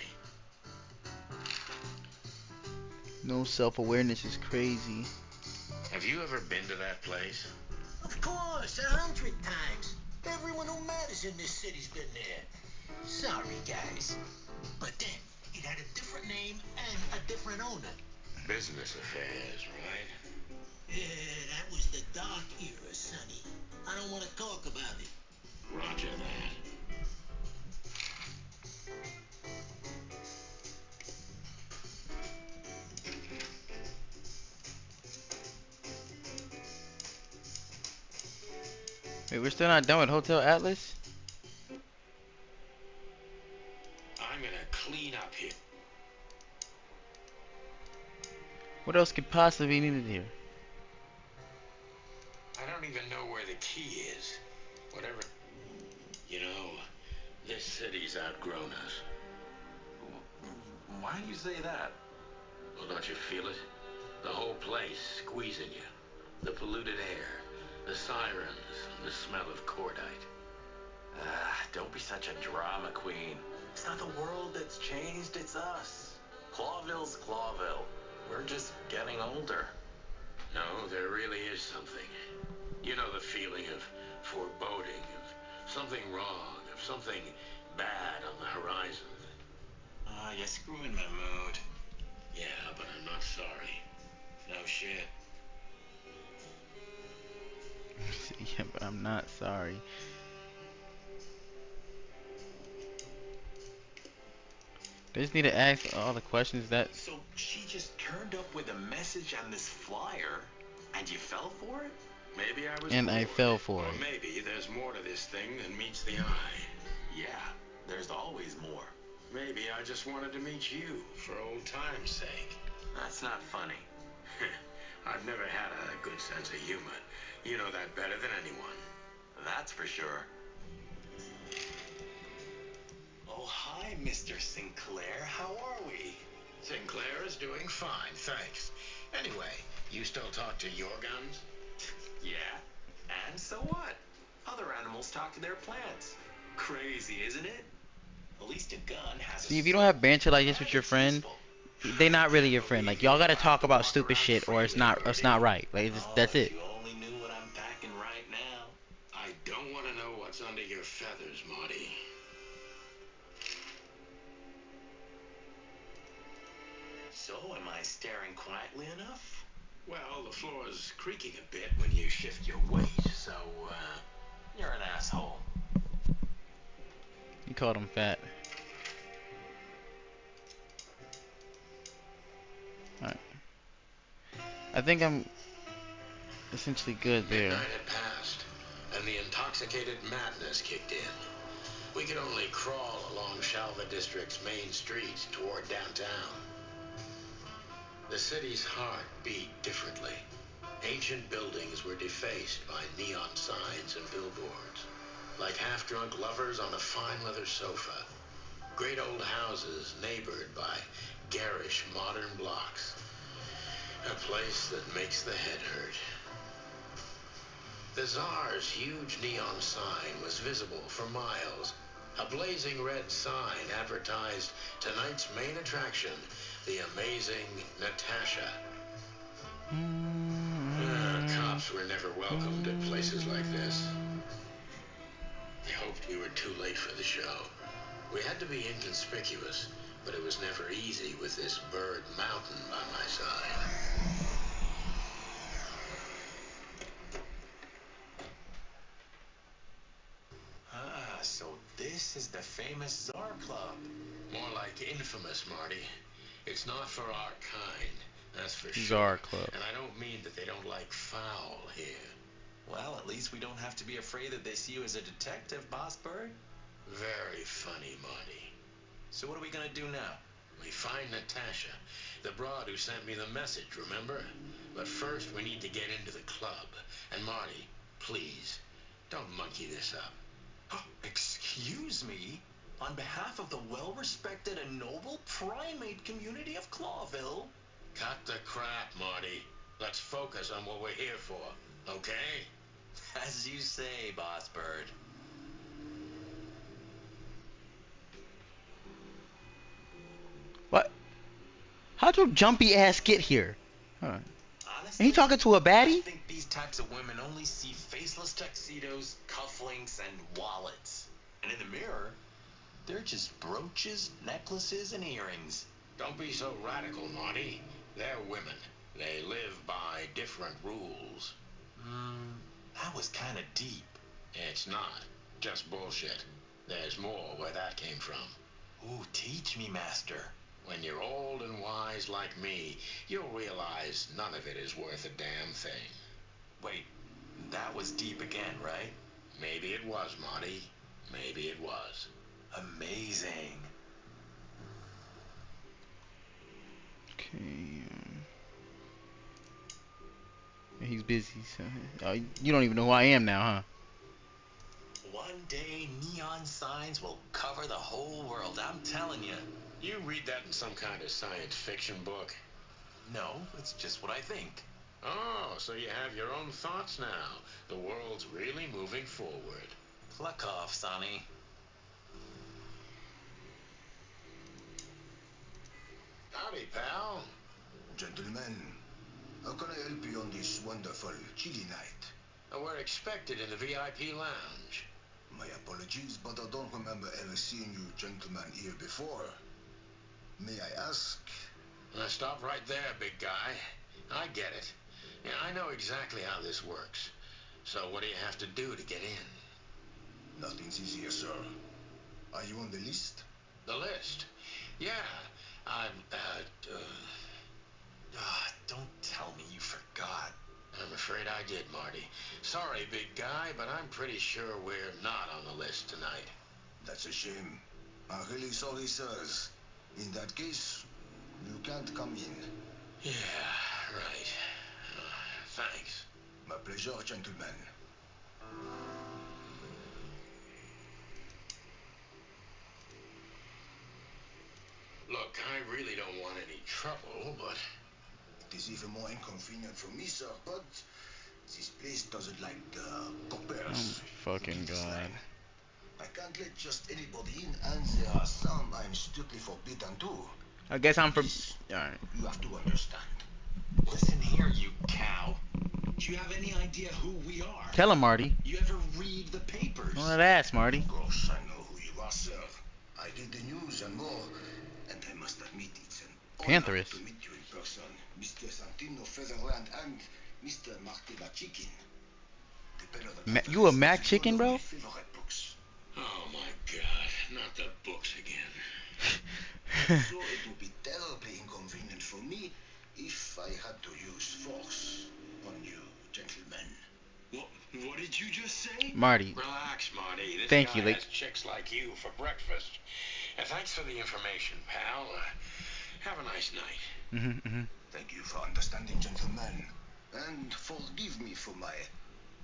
No self-awareness is crazy. Have you ever been to that place? Of course, 100 times. Everyone who matters in this city's been there. Sorry, guys. But then, it had a different name and a different owner. Business affairs, right? Yeah, that was the dark era, Sonny. I don't want to talk about it. Roger that. Wait, we're still not done with Hotel Atlas? I'm gonna clean up here. What else could possibly be needed here? I don't even know where the key is. Whatever. You know, this city's outgrown us. Why do you say that? Well, don't you feel it? The whole place squeezing you. The polluted air, the sirens, the smell of cordite. Don't be such a drama queen. It's not the world that's changed, it's us. Clawville's Clawville. We're just getting older. No, there really is something. You know the feeling of foreboding, of something wrong, of something bad on the horizon. You're screwing my mood. Yeah, but I'm not sorry. No shit. Yeah, but I'm not sorry. They just need to ask all the questions that. So she just turned up with a message on this flyer, and you fell for it? Maybe I was And I bored. fell for Or it. maybe there's more to this thing than meets the eye. Yeah, there's always more. Maybe I just wanted to meet you for old time's sake. That's not funny. I've never had a good sense of humor. You know that better than anyone. That's for sure. Oh, hi, Mr. Sinclair. How are we? Sinclair is doing fine, thanks. Anyway, you still talk to your guns? Yeah. And so what? Other animals talk to their plants. Crazy, isn't it? At least a gun has a See, if you don't have banter like this with your friend, they not really your friend. Like, y'all gotta talk about stupid shit, or it's not right. Like, that's it. You only knew what I'm packing right now. I don't want to know what's under your feathers, Marty. So, am I staring quietly enough? Well, the floor's creaking a bit when you shift your weight, so, You're an asshole. You called him fat. Alright. I think I'm essentially good there. midnight had passed, and the intoxicated madness kicked in. We could only crawl along Shalva District's main street toward downtown. The city's heart beat differently. Ancient buildings were defaced by neon signs and billboards, like half-drunk lovers on a fine leather sofa. Great old houses neighbored by garish modern blocks. A place that makes the head hurt. The Tsar's huge neon sign was visible for miles. A blazing red sign advertised tonight's main attraction, the amazing Natasha. Cops were never welcomed at places like this. They hoped we were too late for the show. We had to be inconspicuous, but it was never easy with this bird mountain by my side. Ah, so this is the famous Czar Club. More like infamous, Marty. It's not for our kind, that's for Czar sure. Club. And I don't mean that they don't like foul here. Well, at least we don't have to be afraid that they see you as a detective, Boss Bird. Very funny, Marty. So what are we gonna do now? We find Natasha, the broad who sent me the message, remember? But first we need to get into the club. And Marty, please, don't monkey this up. Oh, excuse me? On behalf of the well-respected and noble primate community of Clawville? Cut the crap, Marty. Let's focus on what we're here for, okay? As you say, Boss Bird. What? How'd your jumpy ass get here? Huh. Honestly, And he talking to a I baddie? think these types of women only see faceless tuxedos, cufflinks, and wallets. And in the mirror, they're just brooches, necklaces, and earrings. Don't be so radical, Marty. They're women. They live by different rules. That was kind of deep. It's not. Just bullshit. There's more where that came from. Ooh, teach me, Master. When you're old and wise like me, you'll realize none of it is worth a damn thing. Wait, that was deep again, right? Maybe it was, Marty. Maybe it was. Amazing. Okay. He's busy, so you don't even know who I am now, huh? One day, neon signs will cover the whole world, I'm telling you. You read that in some kind of science fiction book? No, it's just what I think. Oh, so you have your own thoughts now. The world's really moving forward. Pluck off, Sonny. Howdy, pal. Gentlemen, how can I help you on this wonderful chilly night? We're expected in the VIP lounge. My apologies, but I don't remember ever seeing you gentlemen here before. May I ask? Now stop right there, big guy. I get it. Yeah, I know exactly how this works. So what do you have to do to get in? Nothing's easier, sir. Are you on the list? The list? Yeah, I'm, don't tell me you forgot. I'm afraid I did, Marty. Sorry, big guy, but I'm pretty sure we're not on the list tonight. That's a shame. I'm really sorry, sirs. In that case, you can't come in. Yeah, right. Thanks. My pleasure, gentlemen. Look, I really don't want any trouble, but... It is even more inconvenient for me, sir, but this place doesn't like coppers. Oh my fucking god. I can't let just anybody in, and there are some I'm strictly forbidden to. I guess I'm from. This, Alright. you have to understand. Listen here, you cow. Do you have any idea who we are? Tell him, Marty. You ever read the papers? Don't let ass, Marty. Of course, I know who you are, sir. I read the news and more, and I must admit it's an honor Pantherist. to meet you in person, Mr. Santino Featherland and Mr. Marty McChicken. You a Mac chicken, bro? Oh my god, not the books again. So it would be terribly inconvenient for me if I had to use force on you, gentlemen. What did you just say? Marty. Relax, Marty. This Thank guy you, like- has chicks like you for breakfast. Thanks for the information, pal. Have a nice night. Thank you for understanding, gentlemen, and forgive me for my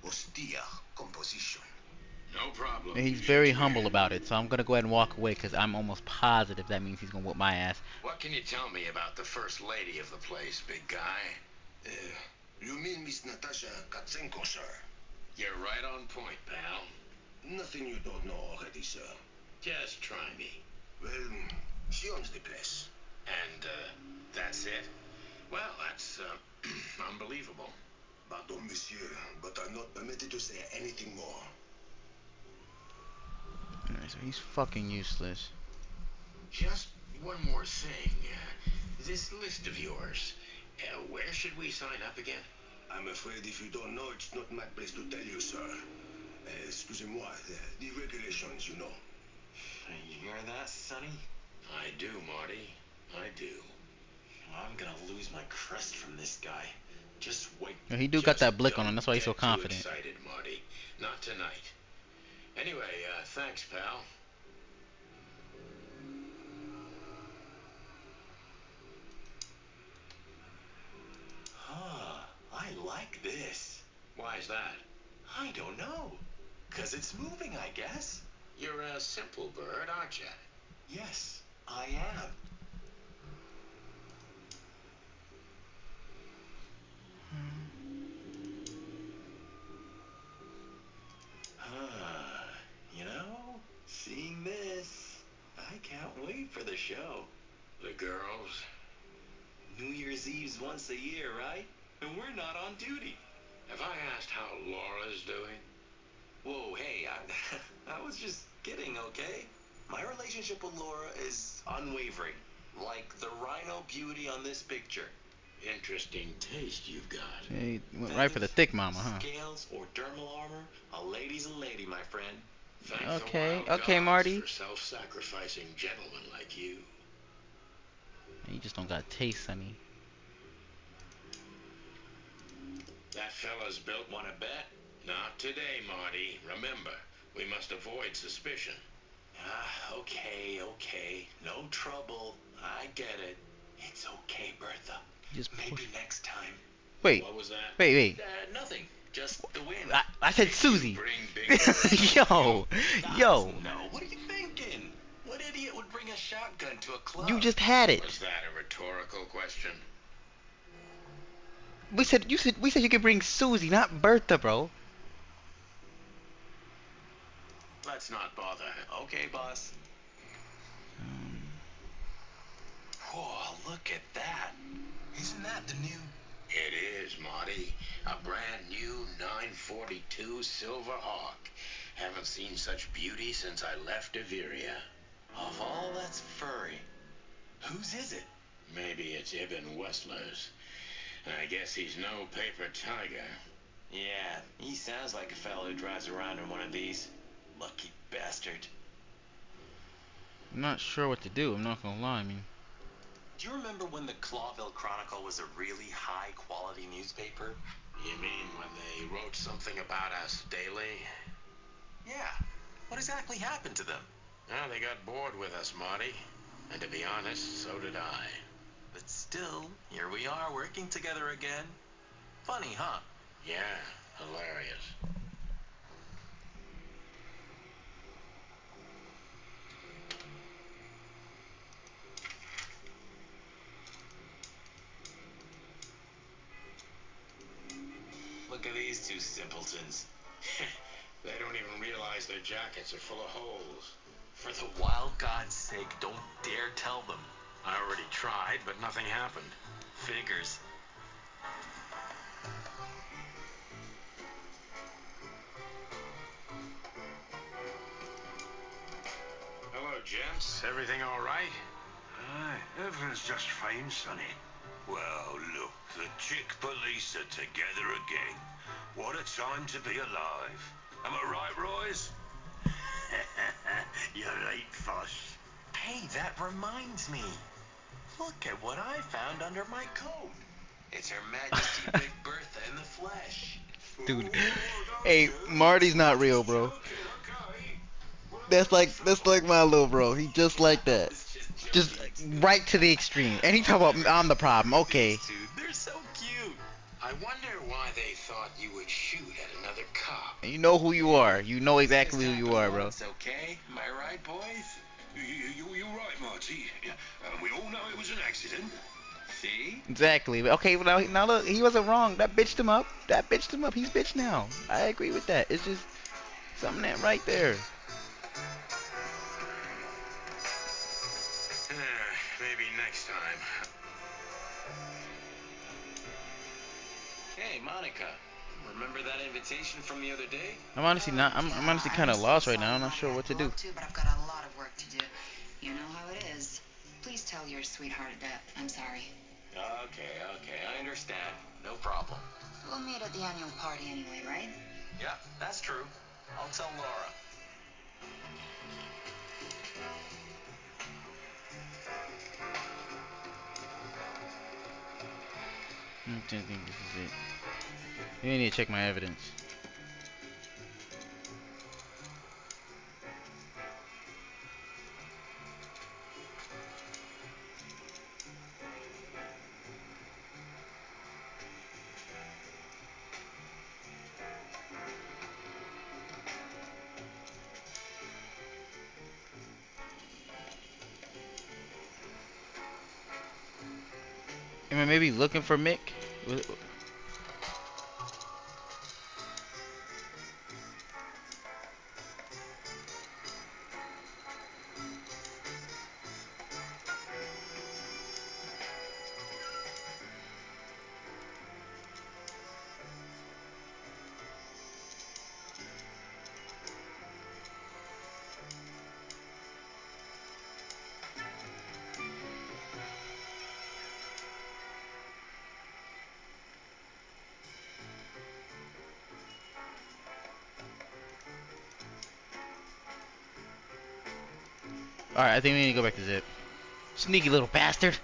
austere composition. No problem. And he's very humble about it, so I'm gonna go ahead and walk away because I'm almost positive that means he's gonna whoop my ass. What can you tell me about the first lady of the place, big guy? You mean Miss Natasha Katzenko, sir? You're right on point, pal. Nothing you don't know already, sir. Just try me. Well, she owns the place. And, that's it? Well, that's, unbelievable. Pardon, monsieur, but I'm not permitted to say anything more. So he's fucking useless. Just one more thing. This list of yours. Where should we sign up again? I'm afraid if you don't know, it's not my place to tell you, sir. Excusez-moi, the regulations, you know. You hear that, Sonny? I do, Marty. I do. I'm gonna lose my crest from this guy. Just wait. Yeah, he do got that blick on him. That's why he's so confident. Too excited, Marty. Not tonight. Anyway, thanks, pal. I like this. Why is that? I don't know. 'Cause it's moving, I guess. You're a simple bird, aren't you? Yes, I am. You know, seeing this, I can't wait for the show. The girls? New Year's Eve's once a year, right? And we're not on duty. Have I asked how Laura's doing? Whoa, hey, I was just kidding, okay? My relationship with Laura is unwavering, like the rhino beauty on this picture. Interesting taste you've got. Yeah, he went right for the thick mama, huh? Scales or dermal armor, a lady's a lady, my friend. Thank Okay, the wild okay, gods Marty. for self-sacrificing gentlemen like you. You just don't got taste, Sonny. That fella's built. Wanna bet? Not today, Marty. Remember, we must avoid suspicion. Okay. No trouble. I get it. It's okay, Bertha. Just Maybe next time. Wait. What was that? Wait. Nothing. Just the wind. I said Susie. Bring big Yo. No. What are you thinking? What idiot would bring a shotgun to a club? You just had it. Was that a rhetorical question? We said you could bring Susie, not Bertha, bro. Let's not bother. Okay, boss. Whoa, look at that. Isn't that the new... It is, Marty. A brand new 942 Silver Hawk. Haven't seen such beauty since I left Iveria. Of all that's furry, whose is it? Maybe it's Ibn Wessler's. I guess he's no paper tiger. Yeah, he sounds like a fellow who drives around in one of these. Lucky bastard. I'm not sure what to do. I'm not gonna lie. I mean, Do you remember when the Clawville Chronicle was a really high-quality newspaper? You mean when they wrote something about us daily? Yeah. What exactly happened to them? Well, they got bored with us, Marty. And to be honest, so did I. But still, here we are working together again. Funny, huh? Yeah, hilarious. Look at these two simpletons. They don't even realize their jackets are full of holes. For the wild God's sake, don't dare tell them. I already tried, but nothing happened. Figures. Hello, gents. Everything all right? Aye, everything's just fine, Sonny. Well, look, the chick police are together again. What a time to be alive. Am I right, Royce? You're right, Foss. Hey, that reminds me. Look at what I found under my coat. It's Her Majesty Big Bertha in the flesh. dude. Hey, Marty's not real, bro. That's like my little bro. He just like that. Just right to the extreme. And he talk about I'm the problem. Okay. Dude, they're so cute. I wonder why they thought you would shoot at another cop. And you know who you are. You know exactly who you are, bro. It's okay. Am I right, boys? You're right, Marty. We all know it was an accident. See? Exactly. Okay, well, now look, he wasn't wrong. That bitched him up. He's bitch now. I agree with that. It's just something that right there. Maybe next time. Hey, Monica. Remember that invitation from the other day? I'm honestly not. I'm honestly kind of lost right now. I'm not sure what to do. But I've got a lot of work to do. You know how it is. Please tell your sweetheart that I'm sorry. Okay, I understand. No problem. We'll meet at the annual party anyway, right? Yeah, that's true. I'll tell Laura. I don't think this is it. Maybe I need to check my evidence. Am I maybe looking for Mick? Alright, I think we need to go back to Zip. Sneaky little bastard.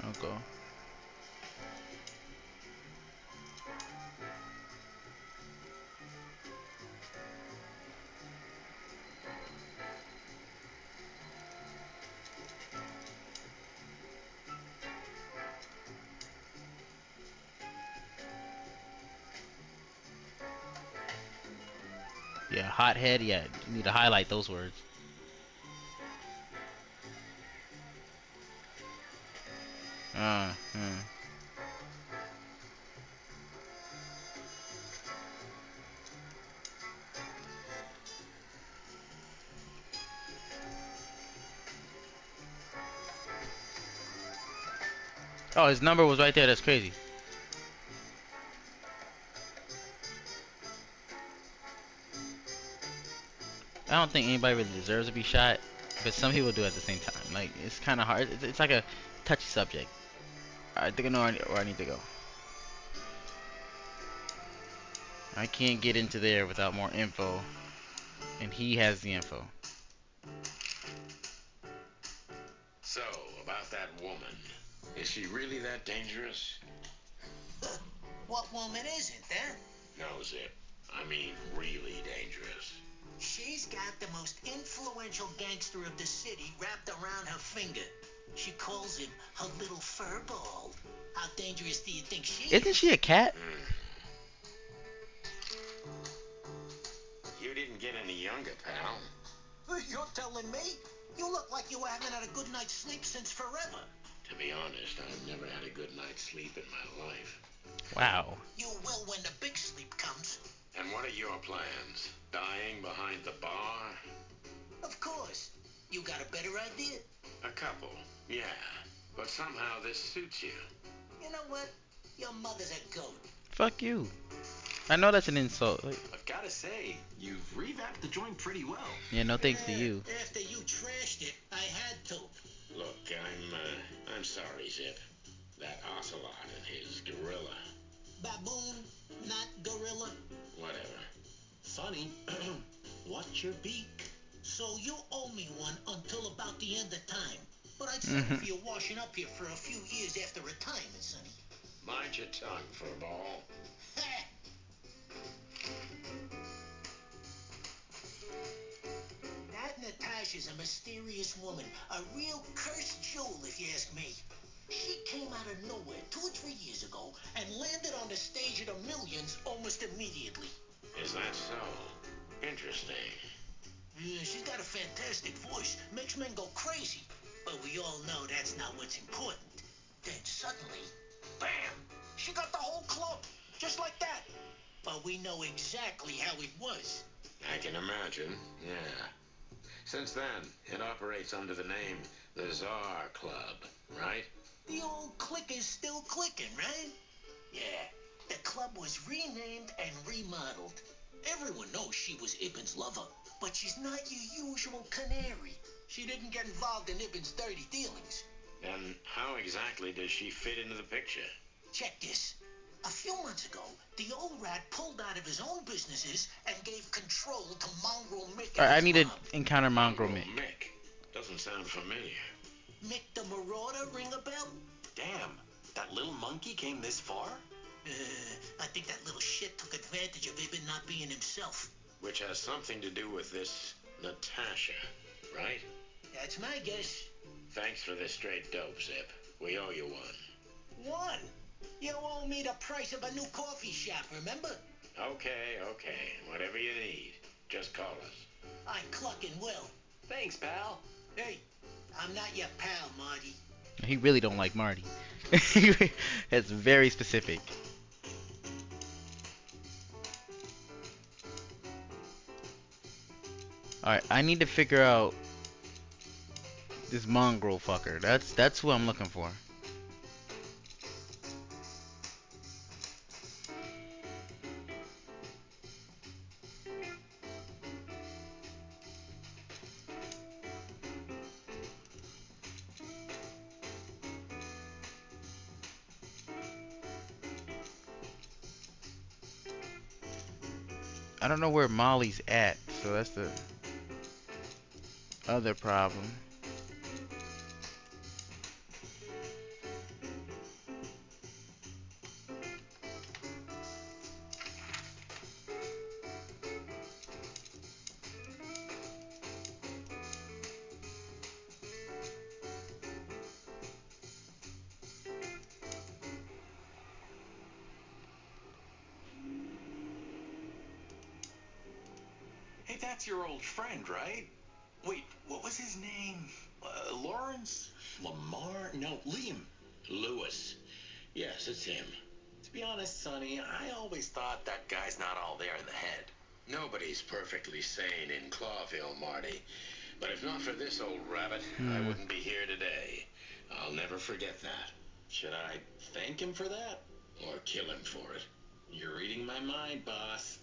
I'll go. Yeah, hothead. Yeah, you need to highlight those words. Uh, uh. Oh, his number was right there. That's crazy. I don't think anybody really deserves to be shot, but some people do at the same time. Like, it's kind of hard. It's like a touchy subject. I think I know where I need to go. I can't get into there without more info, and he has the info. So, about that woman. Is she really that dangerous? What woman isn't, huh? No, Zip. I mean, really dangerous. She's got the most influential gangster of the city wrapped around her finger. She calls him her little furball. How dangerous do you think she is? Isn't she a cat? You didn't get any younger, pal. You're telling me? You look like you haven't had a good night's sleep since forever. To be honest, I've never had a good night's sleep in my life. Wow. You will when the big sleep comes. And what are your plans? Dying behind the bar? Of course. You got a better idea? A couple, yeah. But somehow this suits you. You know what? Your mother's a goat. Fuck you. I know that's an insult. Like, I've got to say, you've revamped the joint pretty well. yeah, no thanks to you. After you trashed it, I had to. Look, I'm sorry, Zip. That ocelot and his gorilla. Baboon, not gorilla. Whatever. Funny. What's your beak? So you owe me one until about the end of time. But I'd say if you're washing up here for a few years after retirement, Sonny. Mind your tongue, furball. That Natasha's a mysterious woman. A real cursed jewel, if you ask me. She came out of nowhere 2 or 3 years ago and landed on the stage of the Millions almost immediately. Is that so? Interesting. Yeah, she's got a fantastic voice. Makes men go crazy. But we all know that's not what's important. Then suddenly, bam! She got the whole club. Just like that. but we know exactly how it was. I can imagine, yeah. Since then, it operates under the name the Czar Club, right? The old click is still clicking, right? Yeah, the club was renamed and remodeled. Everyone knows she was Ibben's lover, but she's not your usual canary. She didn't get involved in Ibben's dirty dealings. Then how exactly does she fit into the picture? Check this. A few months ago, the old rat pulled out of his own businesses and gave control to Mongrel Mick. Alright, I need to encounter Mongrel Mick. Mick? Doesn't sound familiar. Mick the Marauder, ring a bell? Damn, that little monkey came this far? I think that little shit took advantage of Ibben not being himself. Which has something to do with this Natasha, right? That's my guess. Thanks for this straight dope, Zip. We owe you one. One? You owe me the price of a new coffee shop, remember? Okay. Whatever you need. Just call us. I clucking will. Thanks, pal. Hey, I'm not your pal, Marty. He really don't like Marty. That's very specific. Alright, I need to figure out this mongrel fucker. That's who I'm looking for. I don't know where Molly's at, so that's the other problem. Hey, that's your old friend, right? Wait, what was his name? Lawrence? Lamar? No, Liam. Lewis. Yes, it's him. To be honest, Sonny, I always thought that guy's not all there in the head. Nobody's perfectly sane in Clawville, Marty. But if not for this old rabbit, I wouldn't be here today. I'll never forget that. Should I thank him for that? Or kill him for it. You're reading my mind, boss.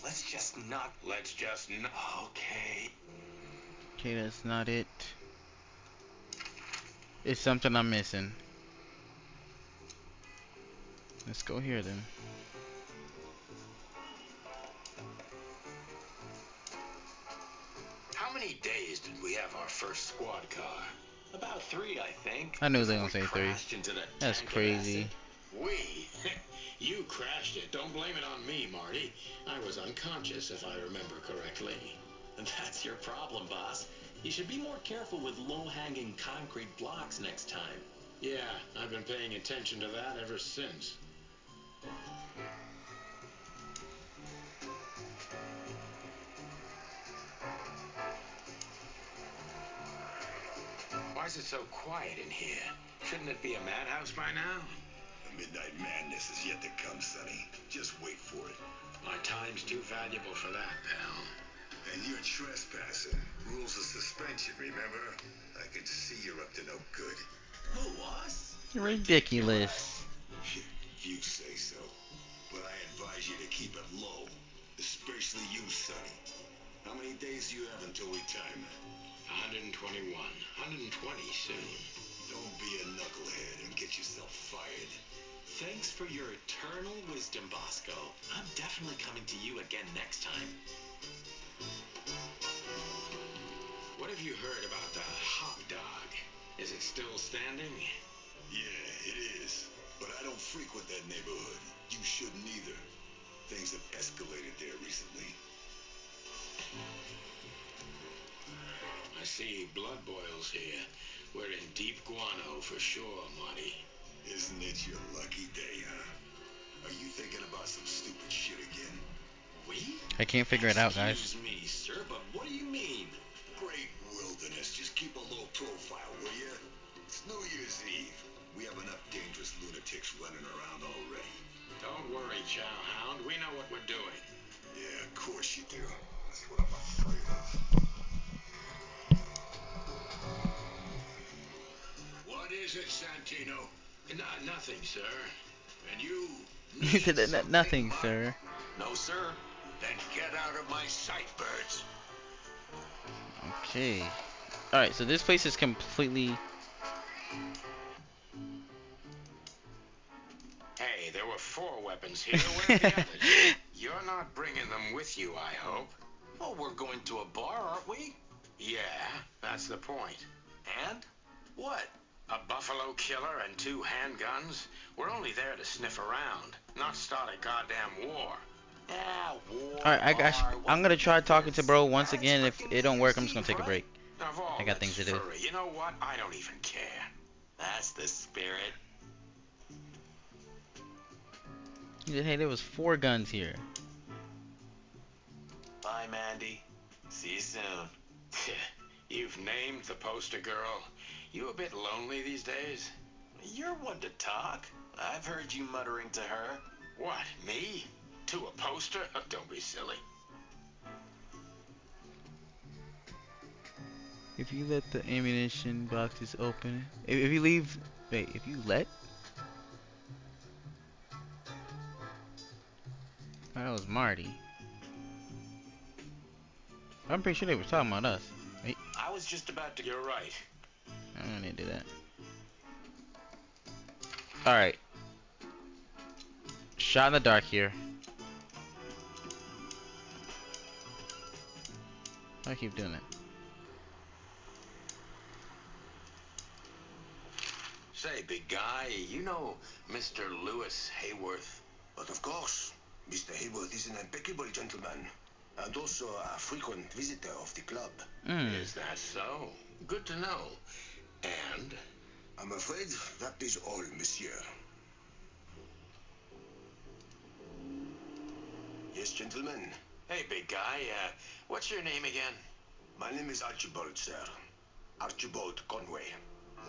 Let's just not. Okay. Okay, that's not it. It's something I'm missing. Let's go here then. How many days did we have our first squad car? About 3, I think. I knew they were gonna say 3. Crashed into that That's tank of crazy. acid. We? You crashed it. Don't blame it on me, Marty. I was unconscious, if I remember correctly. And that's your problem, boss. You should be more careful with low-hanging concrete blocks next time. Yeah, I've been paying attention to that ever since. Why is it so quiet in here? Shouldn't it be a madhouse by now? The midnight madness is yet to come, Sonny. Just wait for it. My time's too valuable for that, pal. And you're trespassing. Rules of suspension, remember? I can see you're up to no good. Who, us? Ridiculous. You say so. But I advise you to keep it low. Especially you, Sonny. How many days do you have until retirement? 121. 120 soon. Don't be a knucklehead and get yourself fired. Thanks for your eternal wisdom, Bosco. I'm definitely coming to you again next time. What have you heard about the hot dog? Is it still standing? Yeah, it is. But I don't frequent that neighborhood. You shouldn't either. Things have escalated there recently. I see blood boils here. We're in deep guano for sure, Marty. Isn't it your lucky day, huh? Are you thinking about some stupid shit again? We? I can't figure it out, guys. Excuse me, lunatics running around already. Don't worry, Chowhound. We know what we're doing. Yeah, of course you do. That's what I'm afraid of. What is it, Santino? Nothing, sir. And you? He said that nothing, sir. No, sir. Then get out of my sight, birds. Okay. Alright, so this place is completely... Hey, there were 4 weapons here. Where are the others? You're not bringing them with you, I hope. Oh, we're going to a bar, aren't we? Yeah, that's the point. And? What? A buffalo killer and 2 handguns? We're only there to sniff around, not start a goddamn war. Yeah, war. Alright, I'm gonna try talking to bro once again. If it don't work, I'm just gonna take a break. Of all I got things to do. furry, you know what? I don't even care. That's the spirit. He said, hey, there was 4 guns here. Bye, Mandy. See you soon. You've named the poster girl. You a bit lonely these days? You're one to talk. I've heard you muttering to her. What, me? To a poster? Don't be silly. If you let the ammunition boxes open, if you leave, wait, if you let? Oh, that was Marty. I'm pretty sure they were talking about us. Wait, I was just about to... You're right. I don't need to do that. Alright. Shot in the dark here. I keep doing it. Say, big guy, you know Mr. Lewis Hayworth? But of course, Mr. Hayworth is an impeccable gentleman, and also a frequent visitor of the club. Is that so? Good to know. And? I'm afraid that is all, monsieur. Yes, gentlemen. Hey, big guy, what's your name again? My name is Archibald, sir. Archibald Conway.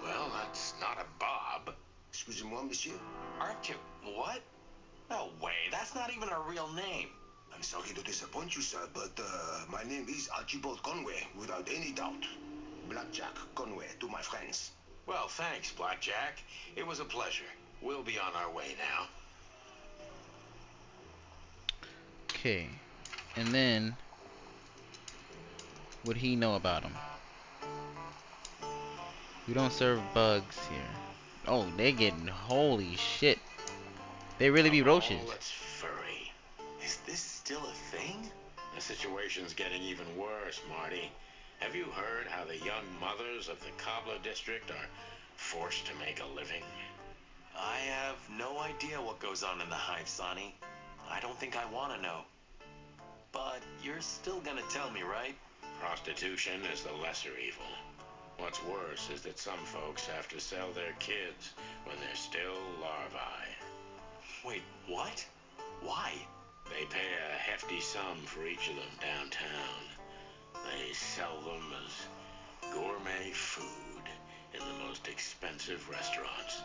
Well, that's not a Bob. Excusez-moi, monsieur. Archie, what? No way, that's not even a real name. I'm sorry to disappoint you, sir, but my name is Archibald Conway, without any doubt. Blackjack Conway to my friends. Well, thanks, Blackjack. It was a pleasure. We'll be on our way now. Okay. And then, what he know about him? We don't serve bugs here. Oh, they getting, holy shit. They really be roaches. Oh, that's furry. Is this still a thing? The situation's getting even worse, Marty. Have you heard how the young mothers of the Cobbler district are forced to make a living? I have no idea what goes on in the hive, Sonny. I don't think I want to know. But you're still gonna tell me, right? Prostitution is the lesser evil. What's worse is that some folks have to sell their kids when they're still larvae. Wait, what? Why? They pay a hefty sum for each of them downtown. They sell them as gourmet food in the most expensive restaurants.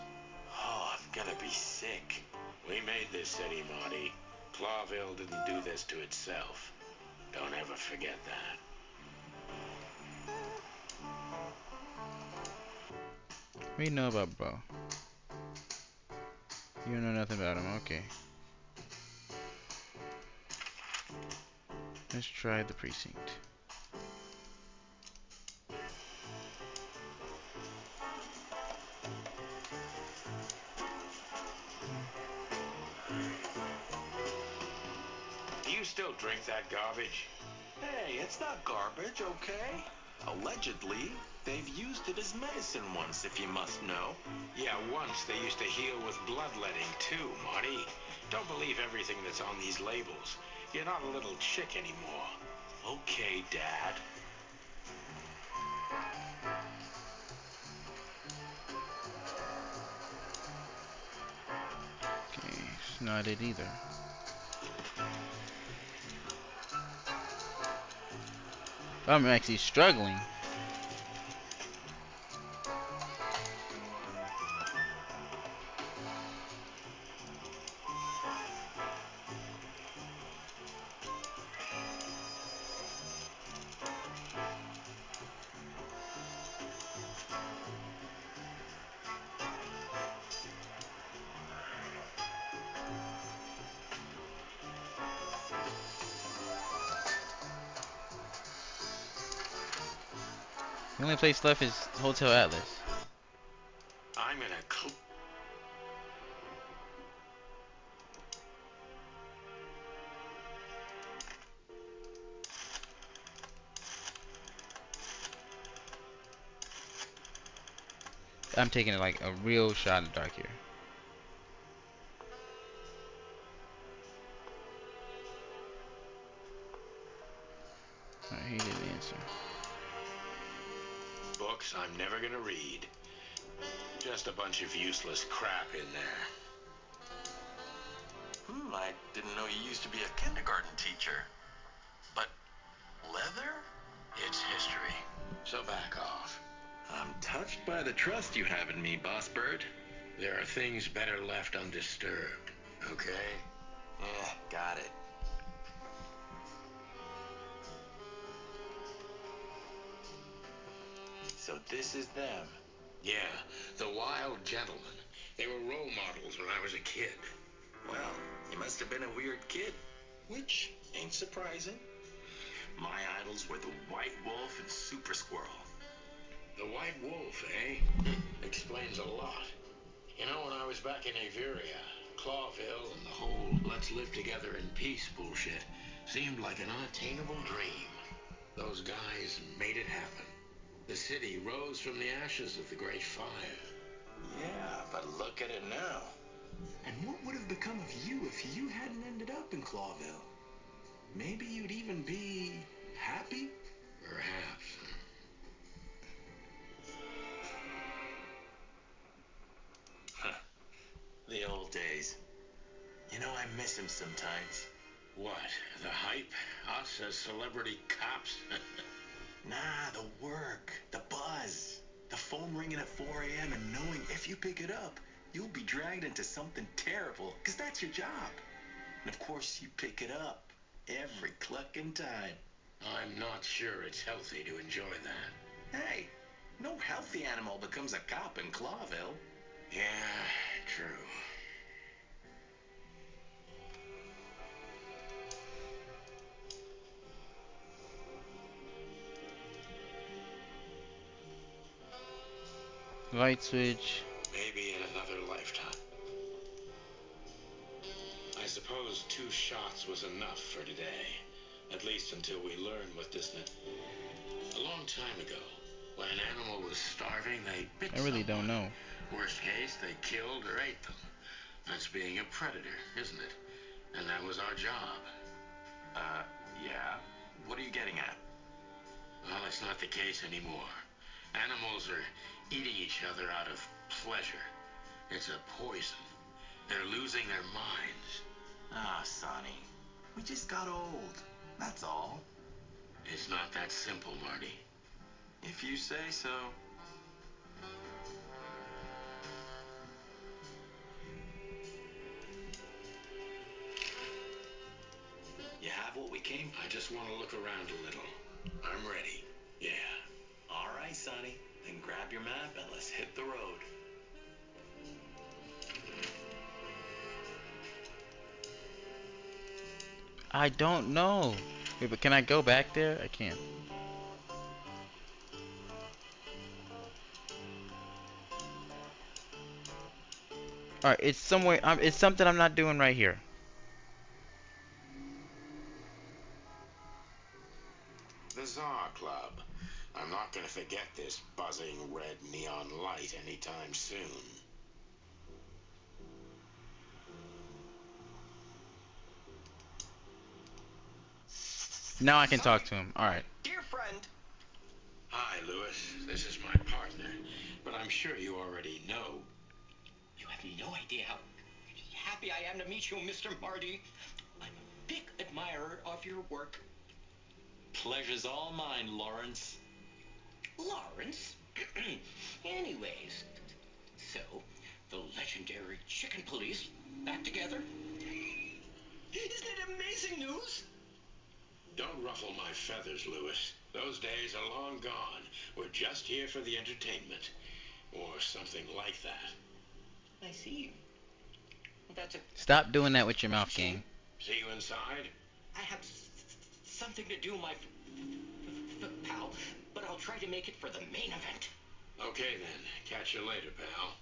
Oh, I'm gonna be sick. We made this city, Marty. Clawville didn't do this to itself. Don't ever forget that. What do you know about bro? You don't know nothing about him, okay. Let's try the precinct. Do you still drink that garbage? Hey, it's not garbage, okay? Allegedly, they've used it as medicine once, if you must know. Yeah, once they used to heal with bloodletting too, Marty. Don't believe everything that's on these labels. You're not a little chick anymore. Okay, Dad. Okay, it's not it either. I'm actually struggling. The only place left is Hotel Atlas. I'm in a I'm taking like a real shot in the dark here. Alright, he didn't answer. books I'm never gonna read. Just a bunch of useless crap in there. I didn't know you used to be a kindergarten teacher. But leather? It's history. So back off. I'm touched by the trust you have in me, Boss Bird. There are things better left undisturbed, okay? Yeah, got it. So this is them. Yeah, the wild gentlemen. They were role models when I was a kid. Well, you must have been a weird kid. Which ain't surprising. My idols were the White Wolf and Super Squirrel. The White Wolf, eh? Explains a lot. You know, when I was back in Averia, Clawville and the whole let's live together in peace bullshit seemed like an unattainable dream. Those guys made it happen. The city rose from the ashes of the Great Fire. Yeah, but look at it now. And what would have become of you if you hadn't ended up in Clawville? Maybe you'd even be happy? Perhaps. The old days. You know, I miss him sometimes. What? The hype? Us as celebrity cops? Nah, the work, the buzz, the phone ringing at 4 a.m. and knowing if you pick it up, you'll be dragged into something terrible, 'cause that's your job. And of course, you pick it up every clucking time. I'm not sure it's healthy to enjoy that. Hey, no healthy animal becomes a cop in Clawville. Yeah, true. Light switch. Maybe in another lifetime. I suppose 2 shots was enough for today. At least until we learn what this... A long time ago, when an animal was starving, they bit I really don't someone. know. Worst case, they killed or ate them. That's being a predator, isn't it? And that was our job. Yeah. What are you getting at? Well, it's not the case anymore. Animals are eating each other out of pleasure. It's a poison. They're losing their minds. Ah, Sonny. We just got old. That's all. It's not that simple, Marty. If you say so. You have what we came for? I just want to look around a little. I'm ready. Yeah. All right, Sonny. Then grab your map and let's hit the road. I don't know. Wait, but can I go back there? I can't. Alright, it's somewhere. It's something I'm not doing right here. The Czar Club. I'm not going to forget this buzzing red neon light anytime soon. Now I can talk to him. Alright. Dear friend. Hi, Lewis. This is my partner. But I'm sure you already know. You have no idea how happy I am to meet you, Mr. Marty. I'm a big admirer of your work. Pleasure's all mine, Lawrence. Lawrence? Anyways, so, the legendary Chicken Police back together? Isn't it amazing news? Don't ruffle my feathers, Lewis. Those days are long gone. We're just here for the entertainment. Or something like that. I see. Well, that's a... Stop doing that with your mouth, gang. See you inside? I have something to do, my pal, but I'll try to make it for the main event. Okay then. Catch you later, pal.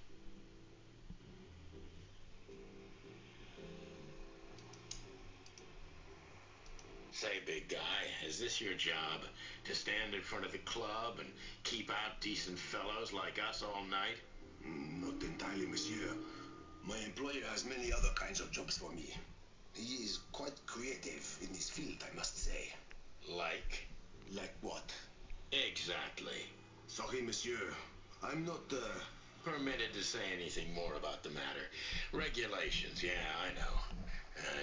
Say, big guy, is this your job? To stand in front of the club and keep out decent fellows like us all night? Not entirely, monsieur. My employer has many other kinds of jobs for me. He is quite creative in this field, I must say. Like? Like what? Exactly. Sorry, monsieur. I'm not, permitted to say anything more about the matter. Regulations, yeah, I know.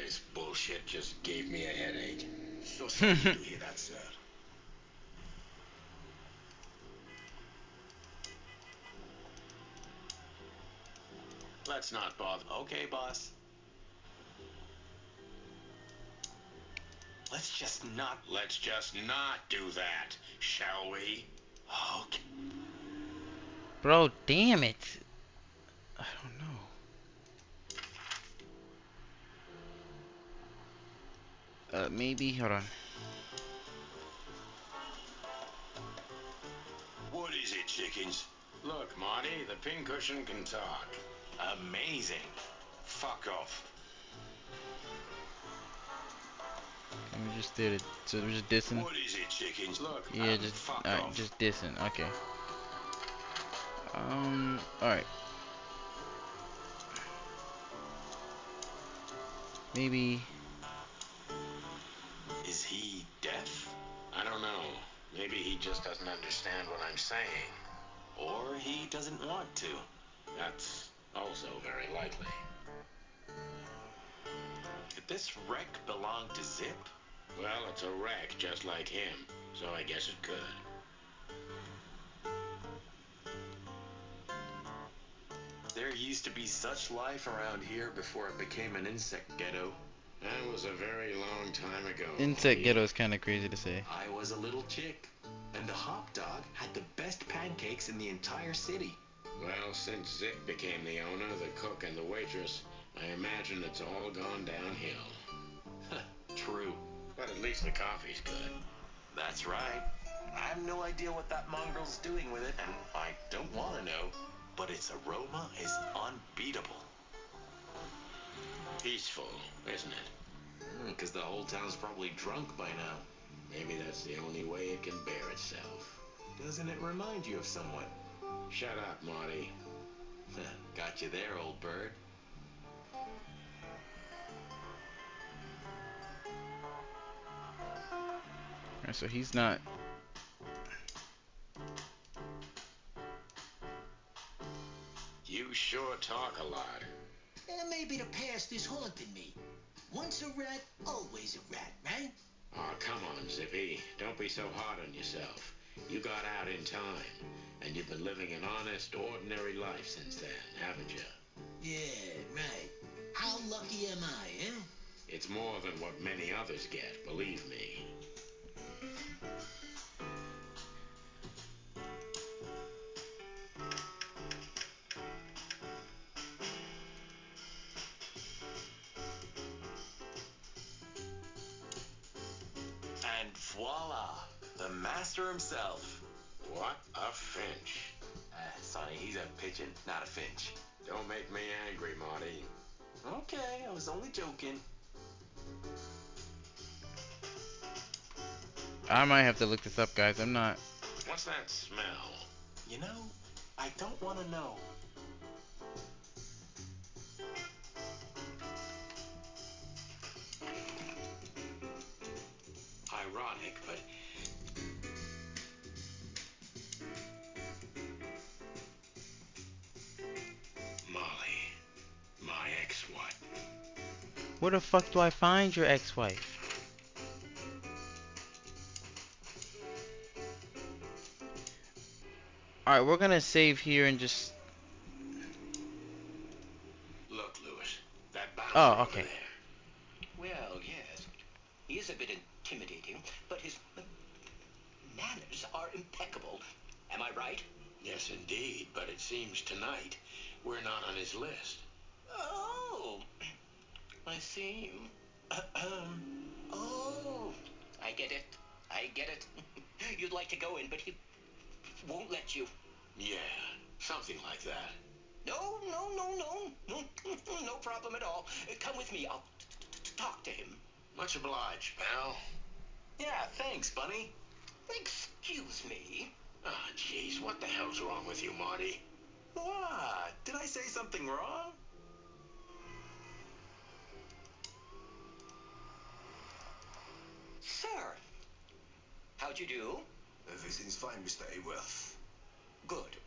This bullshit just gave me a headache. So sorry to hear that, sir. Let's not bother. Okay, boss. Let's just not. Let's just not do that, shall we? Okay. Bro, damn it. I don't know. Maybe, hold on. What is it, chickens? Look, Marty, the pincushion can talk. Amazing. Fuck off. We just did it. So we're just dissing. What is it, chickens? Look, Yeah, just fuck alright, off. just dissing. Okay. Alright. Maybe. Is he deaf? I don't know. Maybe he just doesn't understand what I'm saying. Or he doesn't want to. That's also very likely. Could this wreck belong to Zip? Well, it's a wreck just like him, so I guess it could. There used to be such life around here before it became an insect ghetto. That was a very long time ago. Insect ghetto is kind of crazy to say. I was a little chick, and the hop dog had the best pancakes in the entire city. Well, since Zip became the owner, the cook, and the waitress, I imagine it's all gone downhill. True. But at least the coffee's good. That's right. I have no idea what that mongrel's doing with it, and I don't want to know. But its aroma is unbeatable. Peaceful, isn't it? Because the whole town's probably drunk by now. Maybe that's the only way it can bear itself. Doesn't it remind you of someone? Shut up, Marty. Got you there, old bird. Alright, so he's not. You sure talk a lot. Maybe the past is haunting me. Once a rat, always a rat, right? Oh, come on, Zippy. Don't be so hard on yourself. You got out in time, and you've been living an honest, ordinary life since then, haven't you? Yeah, right. How lucky am I, eh? It's more than what many others get, believe me. And voila, the master himself. What a finch. Sonny, he's a pigeon, not a finch. Don't make me angry, Marty. Okay, I was only joking. I might have to look this up, guys. I'm not. What's that smell? You know, I don't want to know. Ironic, but... Molly. My ex-wife. Where the fuck do I find your ex-wife? Alright, we're gonna save here and just... Look, Lewis. That bouncer Oh, okay. over there. Well, yes. He is a bit intimidating, but his manners are impeccable. Am I right? Yes, indeed, but it seems tonight we're not on his list. Oh, I see. Oh, I get it. I get it. You'd like to go in, but won't let you. Yeah, something like that. No, no problem at all. Come with me. I'll talk to him. Much obliged, pal. Yeah, thanks, Bunny. Excuse me. Ah, jeez, what the hell's wrong with you, Marty? What? Did I say something wrong? Sir, how'd you do? Everything's fine, Mr. Aworth. Good.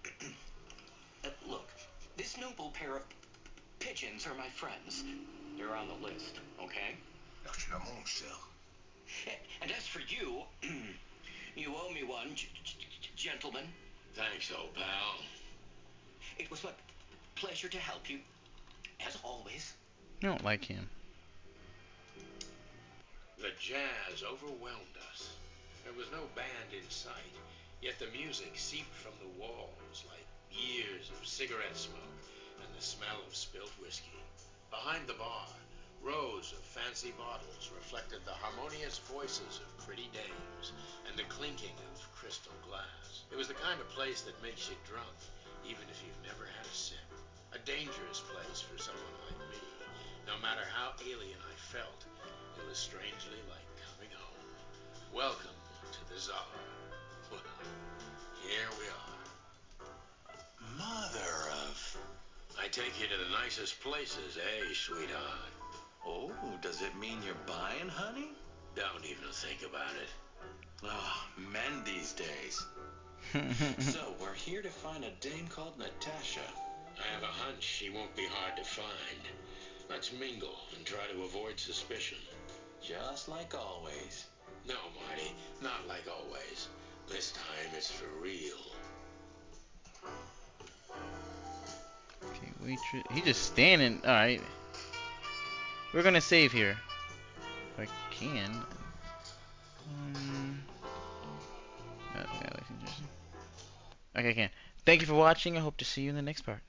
Look, this noble pair of pigeons are my friends. They're on the list, okay? Naturellement, sir. And as for you, you owe me one, gentlemen. Thanks, old pal. It was my pleasure to help you, as always. I don't like him. The jazz overwhelmed us. There was no band in sight, yet the music seeped from the walls like years of cigarette smoke and the smell of spilt whiskey. Behind the bar, rows of fancy bottles reflected the harmonious voices of pretty dames and the clinking of crystal glass. It was the kind of place that makes you drunk, even if you've never had a sip. A dangerous place for someone like me. No matter how alien I felt, it was strangely like coming home. Welcome to the Czar. Well, here we are. Mother of... I take you to the nicest places, eh, sweetheart? Oh, does it mean you're buying, honey? Don't even think about it. Ah, men these days. So, we're here to find a dame called Natasha. I have a hunch she won't be hard to find. Let's mingle and try to avoid suspicion. Just like always. No, Marty, not like always. This time it's for real. Okay, waitress. He's just standing. Alright. We're gonna save here. If I can. Okay, I can. Thank you for watching. I hope to see you in the next part.